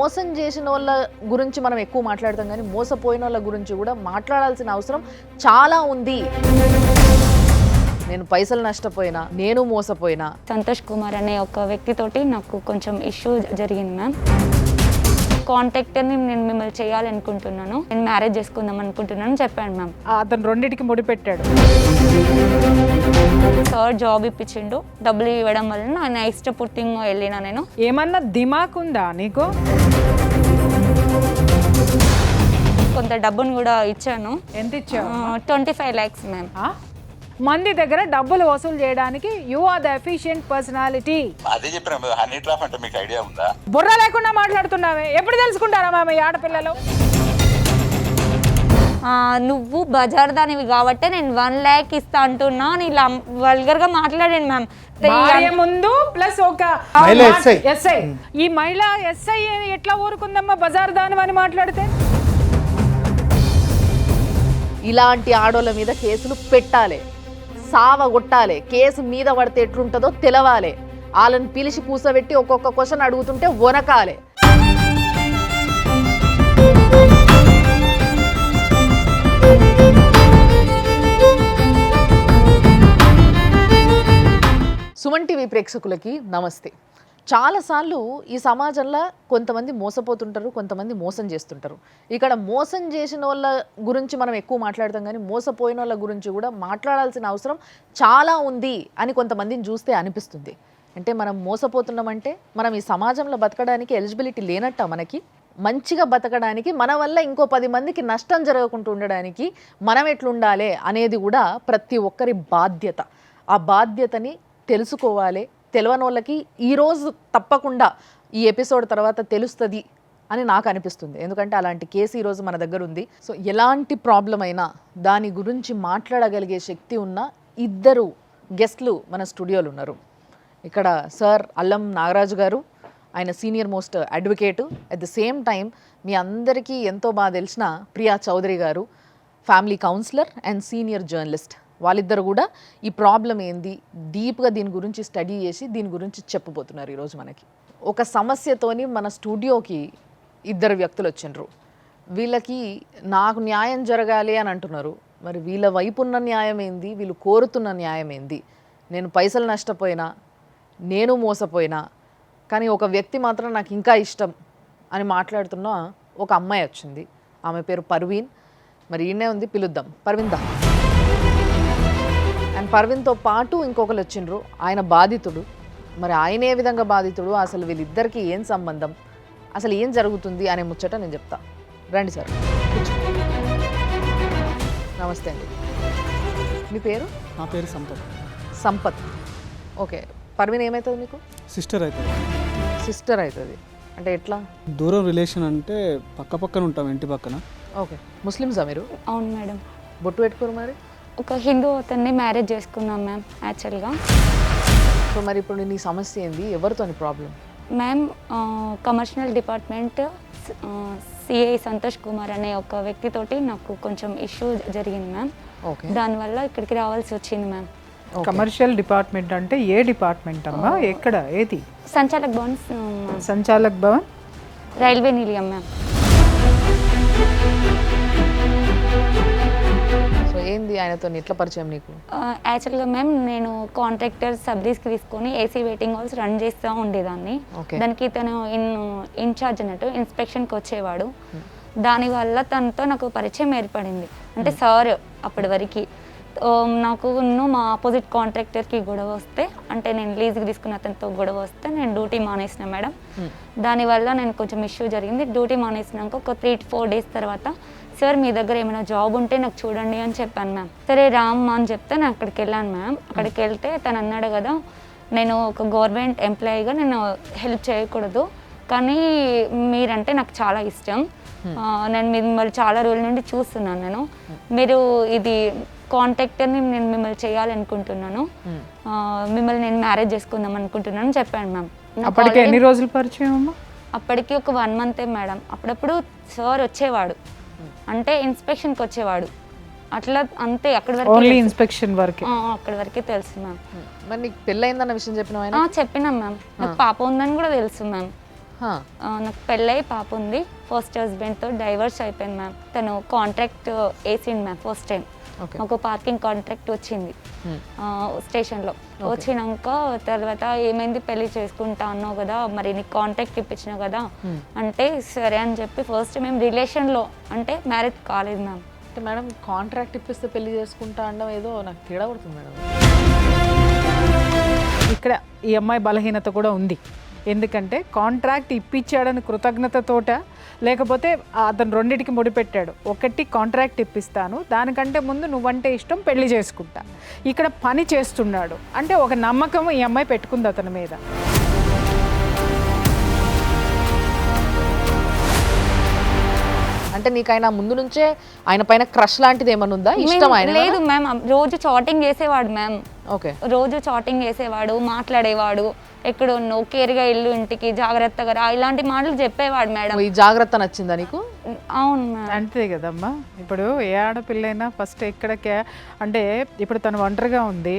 మోసం చేసిన వాళ్ళ గురించి మనం ఎక్కువ మాట్లాడతాం, కానీ మోసపోయిన వాళ్ళ గురించి కూడా మాట్లాడాల్సిన అవసరం చాలా ఉంది. నేను పైసలు నష్టపోయినా, నేను మోసపోయినా. సంతోష్ కుమార్ అనే ఒక వ్యక్తితోటి నాకు కొంచెం ఇష్యూ జరిగింది మ్యామ్. కాంటాక్ట్ని నేను మిమ్మల్ని చేయాలనుకుంటున్నాను, నేను మ్యారేజ్ చేసుకుందాం అనుకుంటున్నాను చెప్పాను మ్యామ్. అతను రెండింటికి ముడిపెట్టాడు. సార్ జాబ్ ఇప్పించిండు, డబ్బులు ఇవ్వడం వల్ల నా ఇష్టపూర్తిగా వెళ్ళినా. నేను ఏమన్నా దిమాక్ ఉందా నీకు? కొంత డబ్బును కూడా ఇచ్చాను. ఎంత ఇచ్చావు? 25 lakhs మ్యామ్. మంది దగ్గర డబ్బులు వసూలు చేయడానికి you are the efficient personality. అదే చెప్పిన హనీ ట్రాప్ అంటే మీకు ఐడియా ఉందా? బుర్ర లేకుండా మాట్లాడుతున్నావే. ఎప్పుడు తెలుసుకుంటారా మామ ఈ ఆడపిల్లలు? నువ్వు బజార్ దానివి కాబట్టి నేను 1 lakh ఇస్తా అంటున్నా అని ఇలా వల్గర్గా మాట్లాడాను మ్యామ్. భార్య ముందు ప్లస్ ఒక ఎస్ఐ. ఈ మహిళ ఎస్ఐ ఎట్లా ఊరుకుందమ్మా బజార్ దాని అని మాట్లాడితే? ఇలాంటి ఆడోళ్ళ మీద కేసులు పెట్టాలి, సావగొట్టాలి. కేసు మీద పడితే ఎట్లుంటుందో తెలవాలి. వాళ్ళని పిలిచి కూసబెట్టి ఒక్కొక్క క్వశ్చన్ అడుగుతుంటే వనకాలి. సుమన్ టీవీ ప్రేక్షకులకి నమస్తే. చాలాసార్లు ఈ సమాజంలో కొంతమంది మోసపోతుంటారు, కొంతమంది మోసం చేస్తుంటారు. ఇక్కడ మోసం చేసిన వాళ్ళ గురించి మనం ఎక్కువ మాట్లాడతాం, కానీ మోసపోయిన వాళ్ళ గురించి కూడా మాట్లాడాల్సిన అవసరం చాలా ఉంది అని కొంతమందిని చూస్తే అనిపిస్తుంది. అంటే మనం మోసపోతున్నామంటే మనం ఈ సమాజంలో బతకడానికి ఎలిజిబిలిటీ లేనట్ట. మనకి మంచిగా బతకడానికి, మన వల్ల ఇంకో 10 మందికి నష్టం జరగకుండా ఉండడానికి మనం ఎట్లుండాలి అనేది కూడా ప్రతి ఒక్కరి బాధ్యత. ఆ బాధ్యతని తెలుసుకోవాలి. తెలియని వాళ్ళకి ఈరోజు తప్పకుండా ఈ ఎపిసోడ్ తర్వాత తెలుస్తుంది అని నాకు అనిపిస్తుంది. ఎందుకంటే అలాంటి కేసు ఈరోజు మన దగ్గర ఉంది. సో ఎలాంటి ప్రాబ్లం అయినా దాని గురించి మాట్లాడగలిగే శక్తి ఉన్న 2 గెస్ట్లు మన స్టూడియోలో ఉన్నారు. ఇక్కడ సార్ అల్లం నాగరాజు గారు, ఆయన senior most advocate. At the same time మీ అందరికీ ఎంతో బాగా తెలిసిన ప్రియా చౌదరి గారు, family counsellor and senior journalist. వాళ్ళిద్దరు కూడా ఈ ప్రాబ్లం ఏంది డీప్గా దీని గురించి స్టడీ చేసి దీని గురించి చెప్పబోతున్నారు ఈరోజు మనకి. ఒక సమస్యతోని మన స్టూడియోకి 2 వ్యక్తులు వచ్చిండ్రు. వీళ్ళకి నాకు న్యాయం జరగాలి అని అంటున్నారు. మరి వీళ్ళ వైపు ఉన్న న్యాయం ఏంది, వీళ్ళు కోరుతున్న న్యాయం ఏంది? నేను పైసలు నష్టపోయినా, నేను మోసపోయినా, కానీ ఒక వ్యక్తి మాత్రం నాకు ఇంకా ఇష్టం అని మాట్లాడుతున్న ఒక అమ్మాయి వచ్చింది. ఆమె పేరు పర్వీన్. మరి ఈయనే ఉంది, పిలుద్దాం. పర్వీన్ దా. అండ్ పర్వీన్తో పాటు ఇంకొకరు వచ్చిండ్రు, ఆయన బాధితుడు. మరి ఆయన ఏ విధంగా బాధితుడు, అసలు వీళ్ళిద్దరికీ ఏం సంబంధం, అసలు ఏం జరుగుతుంది అనే ముచ్చట నేను చెప్తా. రండి సార్. నమస్తే అండి. మీ పేరు? నా పేరు సంపత్. సంపత్. ఓకే. పర్వీన్ ఏమవుతుంది మీకు? సిస్టర్ అవుతుంది. సిస్టర్ అవుతుంది అంటే ఎట్లా? దూరం రిలేషన్ అంటే పక్క పక్కన ఉంటాం, ఇంటి పక్కన. ఓకే. ముస్లిమ్సా మీరు? అవును మేడం. బొట్టు పెట్టుకోరు మరి? ఒక హిందూ అతన్ని మ్యారేజ్ చేసుకున్నాం మ్యామ్ యాక్చువల్గా. సో మరి ఇప్పుడు నీ సమస్య ఏంది, ఎవరితో problem? Ma'am commercial department CI Santosh Kumar అనే ఒక వ్యక్తితోటి నాకు కొంచెం ఇష్యూ జరిగింది మ్యామ్. ఓకే. దానివల్ల ఇక్కడికి రావాల్సి వచ్చింది మ్యామ్. కమర్షియల్ డిపార్ట్మెంట్ అంటే ఏ డిపార్ట్మెంట్ అమ్మా? ఎక్కడ? ఏది? సంచాలక్ భవన్. సంచాలక్ భవన్, రైల్వే నిలయం మ్యామ్. సో ఏంది, ఆయనతో ఎట్లా పరిచయం నీకు? యాక్చువల్గా మ్యామ్ నేను కాంట్రాక్టర్ సబ్లీస్కి తీసుకొని ఏసీ వెయిటింగ్ హాల్స్ రన్ చేస్తూ ఉండేదాన్ని. దానికి తను ఇన్ఛార్జ్ అన్నట్టు ఇన్స్పెక్షన్కి వచ్చేవాడు. దానివల్ల తనతో నాకు పరిచయం ఏర్పడింది. అంటే సార్ అప్పటి వరకు నాకు మా ఆపోజిట్ కాంట్రాక్టర్కి గొడవ వస్తే, అంటే నేను లీజ్కి తీసుకున్న అతనితో గొడవ వస్తే నేను డ్యూటీ మానేసిన మేడం. దానివల్ల నేను కొంచెం ఇష్యూ జరిగింది. డ్యూటీ మానేసినాక ఒక 3 to 4 days తర్వాత సార్ మీ దగ్గర ఏమైనా జాబ్ ఉంటే నాకు చూడండి అని చెప్పాను మ్యామ్. సరే రామ్మా అని చెప్తే నేను అక్కడికి వెళ్ళాను మ్యామ్. అక్కడికి వెళ్తే తను అన్నాడు కదా, నేను ఒక గవర్నమెంట్ ఎంప్లాయీగా నేను హెల్ప్ చేయకూడదు, కానీ మీరంటే నాకు చాలా ఇష్టం, నేను మిమ్మల్ని చాలా రోజుల నుండి చూస్తున్నాను, మీరు ఇది కాంటాక్ట్ని నేను మిమ్మల్ని చేయాలనుకుంటున్నాను, మిమ్మల్ని నేను మ్యారేజ్ చేసుకుందాం అనుకుంటున్నాను చెప్పాను మ్యామ్. అప్పటికి ఎన్ని రోజులు పరిచయం అమ్మా? అప్పటికి ఒక 1 month మేడం. అప్పుడప్పుడు సార్ వచ్చేవాడు, అంటే ఇన్స్పెక్షన్కి వచ్చేవాడు, అట్లా అంతే. అక్కడి వరకు ఓన్లీ ఇన్స్పెక్షన్ వరకే? అక్కడి వరకే తెలుసు మ్యామ్. మరి నీకు పెళ్ళయిందన్న విషయం చెప్పినావు? చెప్పినాం మ్యామ్. నాకు పాప ఉందని కూడా తెలుసు మ్యామ్. నాకు పెళ్ళై పాప ఉంది. ఫస్ట్ హస్బెండ్తో డైవర్స్ అయిపోయింది మ్యామ్. తను కాంట్రాక్ట్ వేసింది మ్యామ్ ఫస్ట్ టైం. ఒక పార్కింగ్ కాంట్రాక్ట్ వచ్చింది స్టేషన్లో. వచ్చినాక తర్వాత ఏమైంది, పెళ్లి చేసుకుంటా అన్నావు కదా, మరి నీకు కాంట్రాక్ట్ ఇప్పించినావు కదా అంటే సరే అని చెప్పి ఫస్ట్ మేము రిలేషన్లో అంటే మ్యారేజ్ కాలేదు మ్యామ్. అంటే మేడం కాంట్రాక్ట్ ఇప్పిస్తే పెళ్లి చేసుకుంటా అనడం ఏదో నాకు తేడా పడుతుంది మేడం. ఇక్కడ ఈ అమ్మాయి బలహీనత కూడా ఉంది. ఎందుకంటే కాంట్రాక్ట్ ఇప్పించాడని కృతజ్ఞతతోట, లేకపోతే అతను రెండింటికి ముడిపెట్టాడు. ఒకటి కాంట్రాక్ట్ ఇప్పిస్తాను, దానికంటే ముందు నువ్వంటే ఇష్టం, పెళ్లి చేసుకుంటా. ఇక్కడ పని చేస్తున్నాడు అంటే ఒక నమ్మకం ఈ అమ్మాయి పెట్టుకుంది అతని మీద. అంటే నీకు ఆయన ముందు నుంచే ఆయన పైన క్రష్ లాంటిది ఏమన్నా ఉందా, ఇష్టం ఆయన? లేదు మ్యామ్, రోజు చాటింగ్ చేసేవాడు మ్యామ్. ఓకే, రోజు చాటింగ్ చేసేవాడు, మాట్లాడేవాడు, ఎక్కడ ఉన్నావు, కేర్గా ఇల్లు, ఇంటికి జాగ్రత్తగా రా, ఇలాంటి మాటలు చెప్పేవాడు మేడం. ఈ జాగ్రత్త నచ్చిందా నీకు? అవును మ్యామ్. అంతే కదమ్మా. ఇప్పుడు ఏ ఆడపిల్లైనా ఫస్ట్ ఎక్కడికే అంటే ఇప్పుడు తను ఒంటరిగా ఉంది,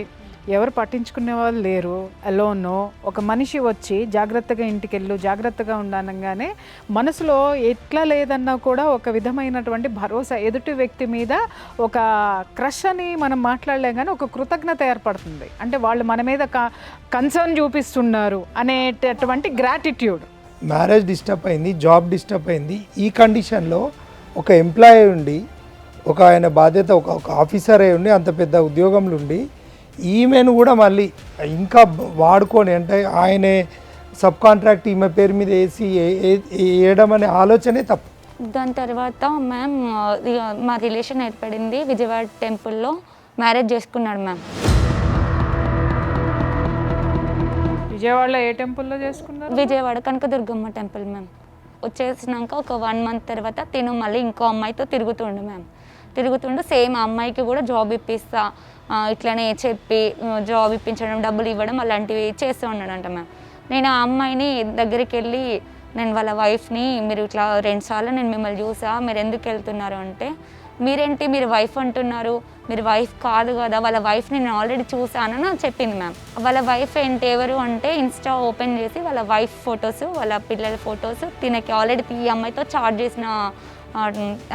ఎవరు పట్టించుకునే వాళ్ళు లేరు, అలోను. ఒక మనిషి వచ్చి జాగ్రత్తగా ఇంటికి వెళ్ళు, జాగ్రత్తగా ఉండనగానే మనసులో ఎట్లా లేదన్నా కూడా ఒక విధమైనటువంటి భరోసా, ఎదుటి వ్యక్తి మీద ఒక క్రష్ అని మనం మాట్లాడలేం కానీ ఒక కృతజ్ఞత ఏర్పడుతుంది. అంటే వాళ్ళు మన మీద కన్సర్న్ చూపిస్తున్నారు అనేటటువంటి గ్రాటిట్యూడ్. మ్యారేజ్ డిస్టర్బ్ అయింది, జాబ్ డిస్టర్బ్ అయింది. ఈ కండిషన్లో ఒక ఎంప్లాయీ ఉండి, ఒక ఆయన బాధ్యత, ఒక ఆఫీసర్ అయి ఉండి, అంత పెద్ద ఉద్యోగంలో ఉండి ఈమెను కూడా మళ్ళీ ఇంకా వాడుకొని అంటే ఆయనే సబ్ కాంట్రాక్ట్ ఈమె పేరు మీద వేసి వేయడం అనే ఆలోచనే తప్పు. దాని తర్వాత మ్యామ్ మా రిలేషన్ ఏర్పడింది. విజయవాడ టెంపుల్లో మ్యారేజ్ చేసుకున్నాడు మ్యామ్. విజయవాడలో ఏ టెంపుల్లో చేసుకున్నారు? Vijayawada Kanakadurgamma temple ma'am. వచ్చేసినాక ఒక 1 month తర్వాత తిను మళ్ళీ ఇంకో అమ్మాయితో తిరుగుతుండు మ్యామ్. తిరుగుతుండు సేమ్ అమ్మాయికి కూడా జాబ్ ఇప్పిస్తా ఇట్లనే చెప్పి జాబ్ ఇప్పించడం, డబ్బులు ఇవ్వడం అలాంటివి చేస్తూ ఉన్నాడంట మ్యామ్. నేను ఆ అమ్మాయిని దగ్గరికి వెళ్ళి, నేను వాళ్ళ వైఫ్ని, మీరు ఇట్లా 2 సార్లు నేను మిమ్మల్ని చూసా, మీరు ఎందుకు వెళ్తున్నారు అంటే, మీరేంటి మీరు వైఫ్ అంటున్నారు, మీరు వైఫ్ కాదు కదా, వాళ్ళ వైఫ్ని నేను ఆల్రెడీ చూసానని చెప్పింది మ్యామ్. వాళ్ళ వైఫ్ ఏంటి ఎవరు అంటే ఇన్స్టా ఓపెన్ చేసి వాళ్ళ వైఫ్ ఫొటోస్, వాళ్ళ పిల్లల ఫొటోస్ తినకి ఆల్రెడీ ఈ అమ్మాయితో చాట్ చేసిన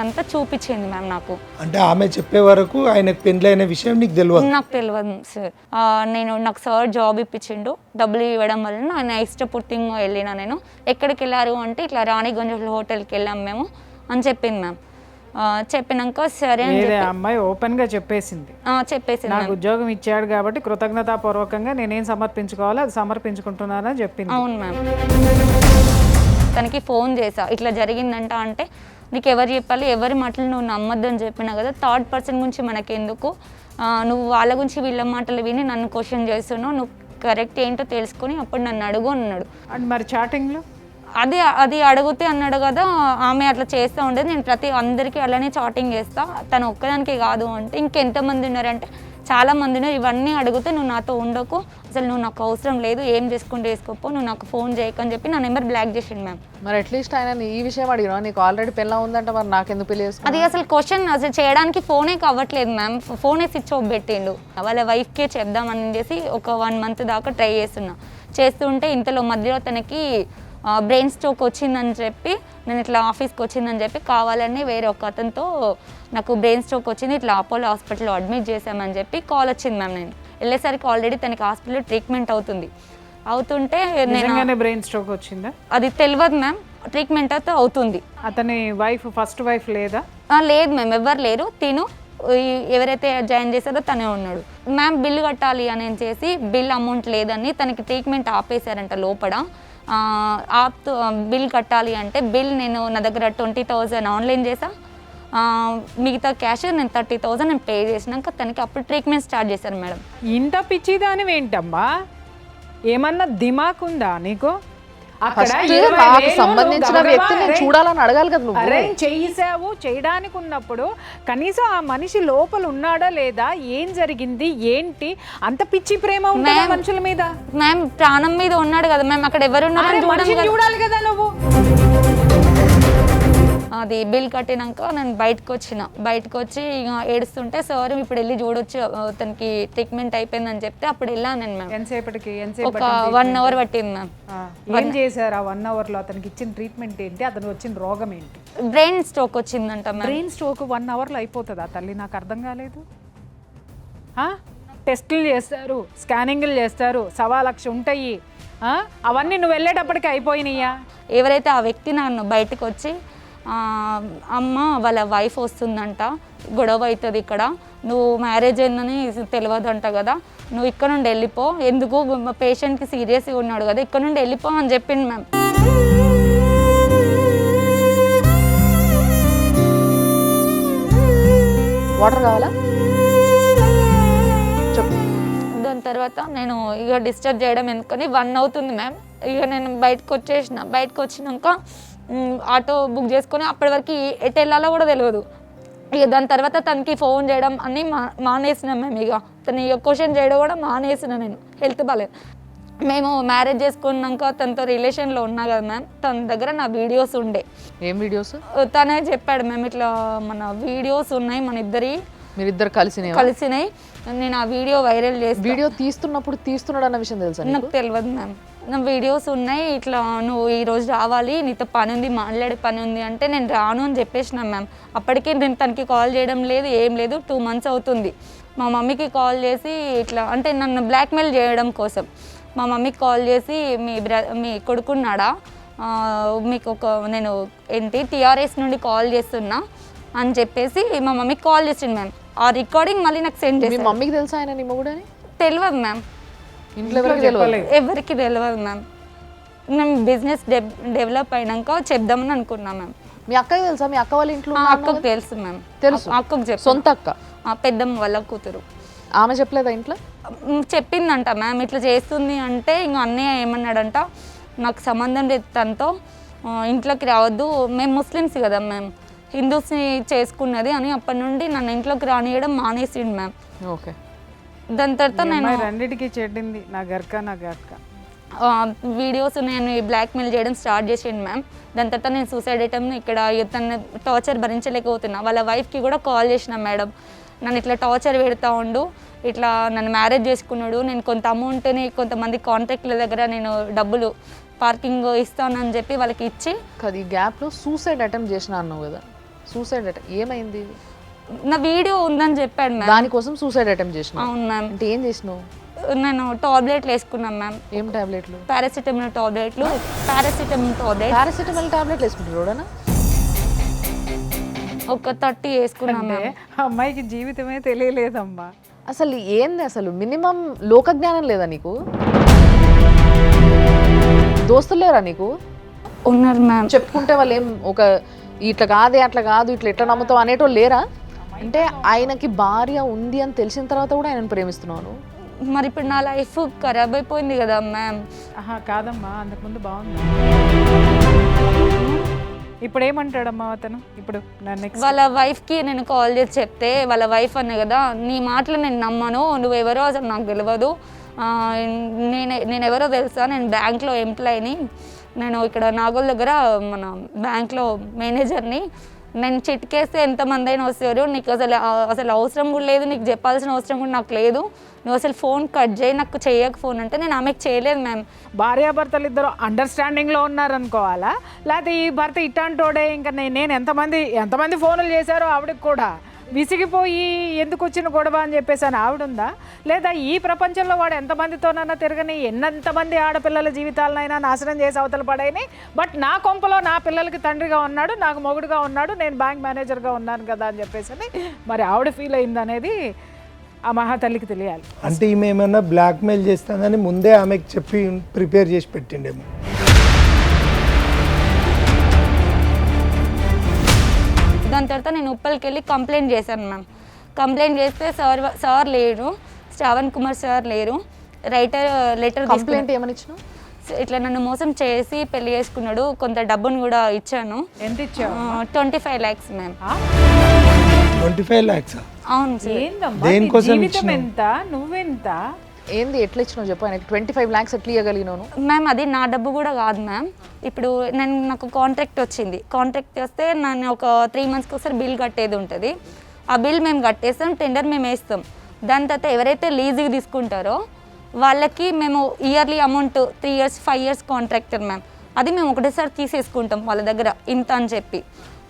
అంతా చూపించింది మ్యామ్ నాకు. అంటే ఆమె చెప్పే వరకు ఆయనకు పెళ్ళైన విషయం నీకు తెలియదు? నాకు తెలియదు సార్. నాకు సార్ జాబ్ ఇప్పించిండు, డబ్బులు ఇవ్వడం వల్ల నేను ఇష్టపూర్తిగా వెళ్ళినా. నేను ఎక్కడికి వెళ్ళారు అంటే ఇట్లా రాణిగంజ్ హోటల్కి వెళ్ళాం మేము అని చెప్పింది మ్యామ్. చెప్పినాక సరే అని అమ్మాయి ఓపెన్ గా చెప్పేసింది, నాకు ఉద్యోగం ఇచ్చాడు కాబట్టి కృతజ్ఞతాపూర్వకంగా నేనేం సమర్పించుకోవాలో అది సమర్పించుకుంటున్నానని చెప్పింది. అవును మ్యామ్. తనకి ఫోన్ చేసా, ఇట్లా జరిగిందంట అంటే, నీకు ఎవరు చెప్పాలి, ఎవరి మాటలు నువ్వు నమ్మొద్దని చెప్పినా కదా, 3rd person గురించి మనకెందుకు, నువ్వు వాళ్ళ గురించి వీళ్ళ మాటలు విని నన్ను క్వశ్చన్ చేస్తున్నావు, నువ్వు కరెక్ట్ ఏంటో తెలుసుకొని అప్పుడు నన్ను అడుగు అన్నాడు. అండ్ మరి చాటింగ్లో అది అడిగితే అన్నాడు కదా, ఆమె అట్లా చేస్తూ ఉండేది, నేను అందరికీ అలానే చాటింగ్ చేస్తా, తను ఒక్కదానికి కాదు అంటే ఇంకెంతమంది ఉన్నారంటే చాలా మంది ఉన్నారు. ఇవన్నీ అడిగితే నువ్వు నాతో ఉండకు, అసలు నువ్వు నాకు అవసరం లేదు, ఏం చేసుకుంటే వేసుకోపో, నువ్వు నాకు ఫోన్ చేయకని చెప్పి నా నెంబర్ బ్లాక్ చేసిండు మ్యామ్. మరి అట్లీస్ట్ ఆయన ఈ విషయం అడిగినా, నీకు ఆల్రెడీ పెళ్ళ ఉందంటే మరి నాకెందుకు పెళ్లి చేసుకున్నా? అది అసలు క్వశ్చన్ అసలు చేయడానికి ఫోనే కావట్లేదు మ్యామ్. ఫోనే స్విచ్ ఆఫ్ పెట్టిండు. వాళ్ళ వైఫ్కే చెప్దామని చేసి ఒక 1 month దాకా ట్రై చేస్తుంటే ఇంతలో మధ్యలో తనకి బ్రెయిన్ స్ట్రోక్ వచ్చిందని చెప్పి, నేను ఇట్లా ఆఫీస్కి వచ్చిందని చెప్పి కావాలని వేరే ఒక అతనితో నాకు బ్రెయిన్ స్ట్రోక్ వచ్చింది, ఇట్లా అపోలో హాస్పిటల్లో అడ్మిట్ చేసామని చెప్పి కాల్ వచ్చింది మ్యామ్. నేను వెళ్ళేసరికి ఆల్రెడీ తనకి హాస్పిటల్లో ట్రీట్మెంట్ అవుతుంటే నేను బ్రెయిన్ స్ట్రోక్ వచ్చిందా అది తెలియదు మ్యామ్. ట్రీట్మెంట్ అయితే అవుతుంది. అతని వైఫ్ ఫస్ట్ వైఫ్ లేదా? లేదు మ్యామ్, ఎవరు లేరు. తిను ఎవరైతే జాయిన్ చేశారో తనే ఉన్నాడు మ్యామ్. బిల్ కట్టాలి అని చేసి బిల్ అమౌంట్ లేదని తనకి ట్రీట్మెంట్ ఆపేశారంట లోపల. బిల్ కట్టాలి అంటే బిల్ నేను నా దగ్గర 20,000 ఆన్లైన్ చేసా, మిగతా క్యాష్ నేను 30,000 నేను పే చేసినాక తనకి అప్పుడు ట్రీట్మెంట్ స్టార్ట్ చేశారు మేడం. ఇంత పిచ్చిదాని ఏంటమ్మా, ఏమన్నా దిమాక్ ఉందా నీకు? సంబంధించిన వ్యక్తిని చూడాలని అడగాలి కదా నువ్వు. అరే చేసావు, చేయడానికి ఉన్నప్పుడు కనీసం ఆ మనిషి లోపల ఉన్నాడా లేదా, ఏం జరిగింది ఏంటి, అంత పిచ్చి ప్రేమ ఉందా మనుషుల మీద? మ్యామ్ ప్రాణం మీద ఉన్నాడు కదా మ్యామ్, అక్కడ ఎవరున్నారు చూడాలి కదా నువ్వు. అది బిల్ కట్టినాక నేను బయటకు వచ్చి ఇక ఏడుస్తుంటే సార్ ఇప్పుడు వెళ్ళి చూడొచ్చు తనకి ట్రీట్మెంట్ అయిపోయిందని చెప్తే అప్పుడు వెళ్ళాను నేను మ్యామ్. ఎంతసేపటికి ఒక 1 అవర్ పట్టింది మ్యామ్. ఏం చేశారు ఆ 1 అవర్లో? అతనికి ఇచ్చిన ట్రీట్మెంట్ ఏంటి? అతనికి వచ్చిన రోగం ఏంటి? బ్రెయిన్ స్ట్రోక్ వచ్చిందంట మ్యామ్. బ్రెయిన్ స్ట్రోక్ 1 అవర్లో అయిపోతుందా తల్లి? నాకు అర్థం కాలేదు. టెస్టులు చేస్తారు, స్కానింగ్లు చేస్తారు, 1,00,000 ఉంటాయి. అవన్నీ నువ్వు వెళ్ళేటప్పటికి అయిపోయినాయా? ఎవరైతే ఆ వ్యక్తి నన్ను బయటకు వచ్చి అమ్మ వాళ్ళ వైఫ్ వస్తుందంట, గొడవ అవుతుంది ఇక్కడ, నువ్వు మ్యారేజ్ అయిందని తెలియదంట కదా, నువ్వు ఇక్కడ నుండి వెళ్ళిపో, ఎందుకు పేషెంట్కి సీరియస్గా ఉన్నాడు కదా, ఇక్కడ నుండి వెళ్ళిపో అని చెప్పింది మ్యామ్. వాటర్ కావాలా? చెప్పు. దాని తర్వాత నేను ఇక డిస్టర్బ్ చేయడం ఎందుకని 1 అవుతుంది మ్యామ్. ఇక నేను బయటకు వచ్చినాక ఆటో బుక్ చేసుకొని అప్పటి వరకు ఎటు వెళ్ళాలో కూడా తెలియదు. ఇక దాని తర్వాత తనకి ఫోన్ చేయడం అన్నీ మానేసిన మేము. ఇక తను ఇక క్వశ్చన్ చేయడం కూడా మానేసిన. నేను హెల్త్ బాగాలేదు. మేము మ్యారేజ్ చేసుకున్నాక తనతో రిలేషన్లో ఉన్నా కదా మ్యామ్, తన దగ్గర నా వీడియోస్ ఉండే. ఏం వీడియోస్? తనే చెప్పాడు మ్యామ్, ఇట్లా మన వీడియోస్ ఉన్నాయి మన మీరిద్దరు కలిసినాయి, నేను ఆ వీడియో వైరల్ చేసి. వీడియో తీస్తున్నాడు అన్న విషయం తెలుసా? నాకు తెలియదు మ్యామ్. నా వీడియోస్ ఉన్నాయి, ఇట్లా నువ్వు ఈరోజు రావాలి, నీతో పని ఉంది, మాట్లాడే పని ఉంది అంటే నేను రాను అని చెప్పేసిన మ్యామ్. అప్పటికే నేను తనకి కాల్ చేయడం లేదు, ఏం లేదు. 2 months అవుతుంది. మా మమ్మీకి కాల్ చేసి ఇట్లా అంటే నన్ను బ్లాక్మెయిల్ చేయడం కోసం మా మమ్మీకి కాల్ చేసి మీ కొడుకున్నాడా, మీకు నేను TRS నుండి కాల్ చేస్తున్నా అని చెప్పేసి మా మమ్మీకి కాల్ చేసింది మ్యామ్. ఆ రికార్డింగ్ మళ్ళీ నాకు సెండ్ చేసి. మీ మమ్మీకి తెలుసా ఆయన నీ మొగుడని? తెలియదు మ్యామ్. ఇంట్లో ఎవరికి తెలియదు మ్యామ్. మేము బిజినెస్ డెవలప్ అయినాక చెప్దామని అనుకున్నాం మ్యామ్. మీ అక్కకి తెలుసా? మీ అక్క వాళ్ళ ఇంట్లో అక్కకు తెలుసు మ్యామ్. తెలుసు? అక్కకు చెప్పు. సొంత అక్క? పెద్దమ్మ వాళ్ళ కూతురు. ఆమె చెప్పలేదా ఇంట్లో? చెప్పిందంట మ్యామ్, ఇట్లా చేస్తుంది అంటే ఇంకా అన్నయ్య ఏమన్నాడంట, నాకు సంబంధం లేదు తనతో, ఇంట్లోకి రావద్దు, మేము ముస్లిమ్స్ కదా మ్యామ్, హిందూస్ని చేసుకున్నది అని అప్పటి నుండి నన్ను ఇంట్లోకి రానియడం మానేసిండు మ్యామ్. ఓకే. దాని తర్వాత నేను రెండింటికి చెడ్డింది, నా గర్క వీడియోస్ నేను బ్లాక్మెయిల్ చేయడం స్టార్ట్ చేసిండు మ్యామ్. దాని తర్వాత నేను సూసైడ్ అటెంప్ట్ ఇక్కడ తన టార్చర్ భరించలేకపోతున్నా. వాళ్ళ వైఫ్కి కూడా కాల్ చేసిన, మేడం నన్ను ఇట్లా టార్చర్ పెడతా ఉండు, ఇట్లా నన్ను మ్యారేజ్ చేసుకున్నాడు, నేను కొంత అమౌంట్ని కొంతమంది కాంట్రాక్ట్ల దగ్గర నేను డబ్బులు పార్కింగ్ ఇస్తానని చెప్పి వాళ్ళకి ఇచ్చి. ఈ గ్యాప్లో సూసైడ్ అటెంప్ట్ చేసిన అన్నావు కదా, సూసైడ్ అటెంప్ట్ ఏమైంది? నా వీడియో ఉందని చెప్పాడు మ్యామ్. దానికోసం సూసైడ్ అటెంప్ట్ చేసిన? అవును మ్యామ్. అంటే ఏం చేసినావు? నేను టాబ్లెట్లు వేసుకున్నాను మ్యామ్. ఏం టాబ్లెట్లు? పారాసిటమాల్ టాబ్లెట్లు. పారాసిటమాల్ టాబ్లెట్లు వేసుకుంటారు? ఒక 30 వేసుకున్నాం మ్యామ్. అమ్మాయికి జీవితమే తెలియలేదమ్మా. అసలు ఏంది అసలు మినిమం లోక జ్ఞానం లేదా నీకు? దోస్తులు లేరా నీకు? ఉన్నారు మ్యామ్. చెప్పుకుంటే వాళ్ళు ఏం ఒక ఇట్లా కాదే అట్లా కాదు ఇట్లా ఎట్లా నమ్ముతావు అనేటోళ్ళు లేరా? అంటే ఆయనకి భార్య ఉంది అని తెలిసిన తర్వాత కూడా ఆయనను ప్రేమిస్తున్నాను. మరి ఇప్పుడు నా లైఫ్ ఖరాబ్ అయిపోయింది కదా మ్యామ్. కాదమ్మా, అంతకుముందు బాగుంది. ఇప్పుడు ఏమంటాడమ్మా అతను? ఇప్పుడు వాళ్ళ వైఫ్కి నేను కాల్ చేసి చెప్తే వాళ్ళ వైఫ్ అన్న కదా, నీ మాటలు నేను నమ్మను, నువ్వెవరో అసలు నాకు తెలియదు, నేను ఎవరో తెలుసా, నేను బ్యాంక్లో ఎంప్లాయీని, నేను ఇక్కడ నాగోల్ దగ్గర మన బ్యాంక్లో మేనేజర్ని, నేను చిట్కేస్తే ఎంతమంది అయినా వస్తారు, నీకు అసలు అవసరం కూడా లేదు, నీకు చెప్పాల్సిన అవసరం కూడా నాకు లేదు, నువ్వు అసలు ఫోన్ కట్ చేయి, నాకు చేయక ఫోన్ అంటే నేను ఆమెకు చేయలేదు మ్యామ్. భార్యాభర్తలు ఇద్దరు అండర్స్టాండింగ్లో ఉన్నారనుకోవాలా, లేకపోతే ఈ భర్త ఇట్లాంటోడే ఇంకా నేను ఎంతమంది ఫోన్లు చేశారో ఆవిడకి కూడా విసిగిపోయి ఎందుకు వచ్చిన గొడవ అని చెప్పేసి అని ఆవిడుందా? లేదా ఈ ప్రపంచంలో వాడు ఎంతమందితోనన్నా తిరగని, ఎంతమంది ఆడపిల్లల జీవితాలనైనా నాశనం చేసి అవతల పడైని, బట్ నా కొంపలో నా పిల్లలకి తండ్రిగా ఉన్నాడు, నాకు మొగుడుగా ఉన్నాడు, నేను బ్యాంక్ మేనేజర్గా ఉన్నాను కదా అని చెప్పేసి అని మరి ఆవిడ ఫీల్ అయింది అనేది ఆ మహాతల్లికి తెలియాలి. అంటే ఈమె ఏమన్నా బ్లాక్మెయిల్ చేస్తానని ముందే ఆమెకు చెప్పి ప్రిపేర్ చేసి పెట్టిండేమో. దాని తర్వాత నేను ఉప్పల్కి వెళ్ళి కంప్లైంట్ చేశాను మ్యామ్. కంప్లైంట్ చేస్తే సార్ లేరు, శ్రావణ్ కుమార్ సార్ లేరు, రైటర్ లెటర్. కంప్లైంట్ ఏమని ఇచ్చినావు? ఇట్లా నన్ను మోసం చేసి పెళ్లి చేసుకున్నాడు, కొంత డబ్బును కూడా ఇచ్చాను. ఎంత ఇచ్చావు? 25 lakhs మ్యామ్. 25 lakhs? అవును సార్. ఏందమ్మా జీవితం ఎంత, నువ్వెంత? ఏంది ఎట్లా ఇచ్చినావు చెప్పు, ఆయనకి 25 lakhs ఎట్లా ఇవ్వగలిగినాను? మ్యామ్ అది నా డబ్బు కూడా కాదు మ్యామ్. ఇప్పుడు నాకు కాంట్రాక్ట్ వచ్చింది, కాంట్రాక్ట్ వస్తే నేను ఒక 3 monthsకి ఒకసారి బిల్ కట్టేది ఉంటుంది. ఆ బిల్ మేము కట్టేస్తాం, టెండర్ మేము వేస్తాం. దాని తర్వాత ఎవరైతే లీజుకి తీసుకుంటారో వాళ్ళకి మేము yearly amount 3 years 5 years contractor ma'am, అది మేము ఒకటేసారి తీసేసుకుంటాం వాళ్ళ దగ్గర ఇంత అని చెప్పి.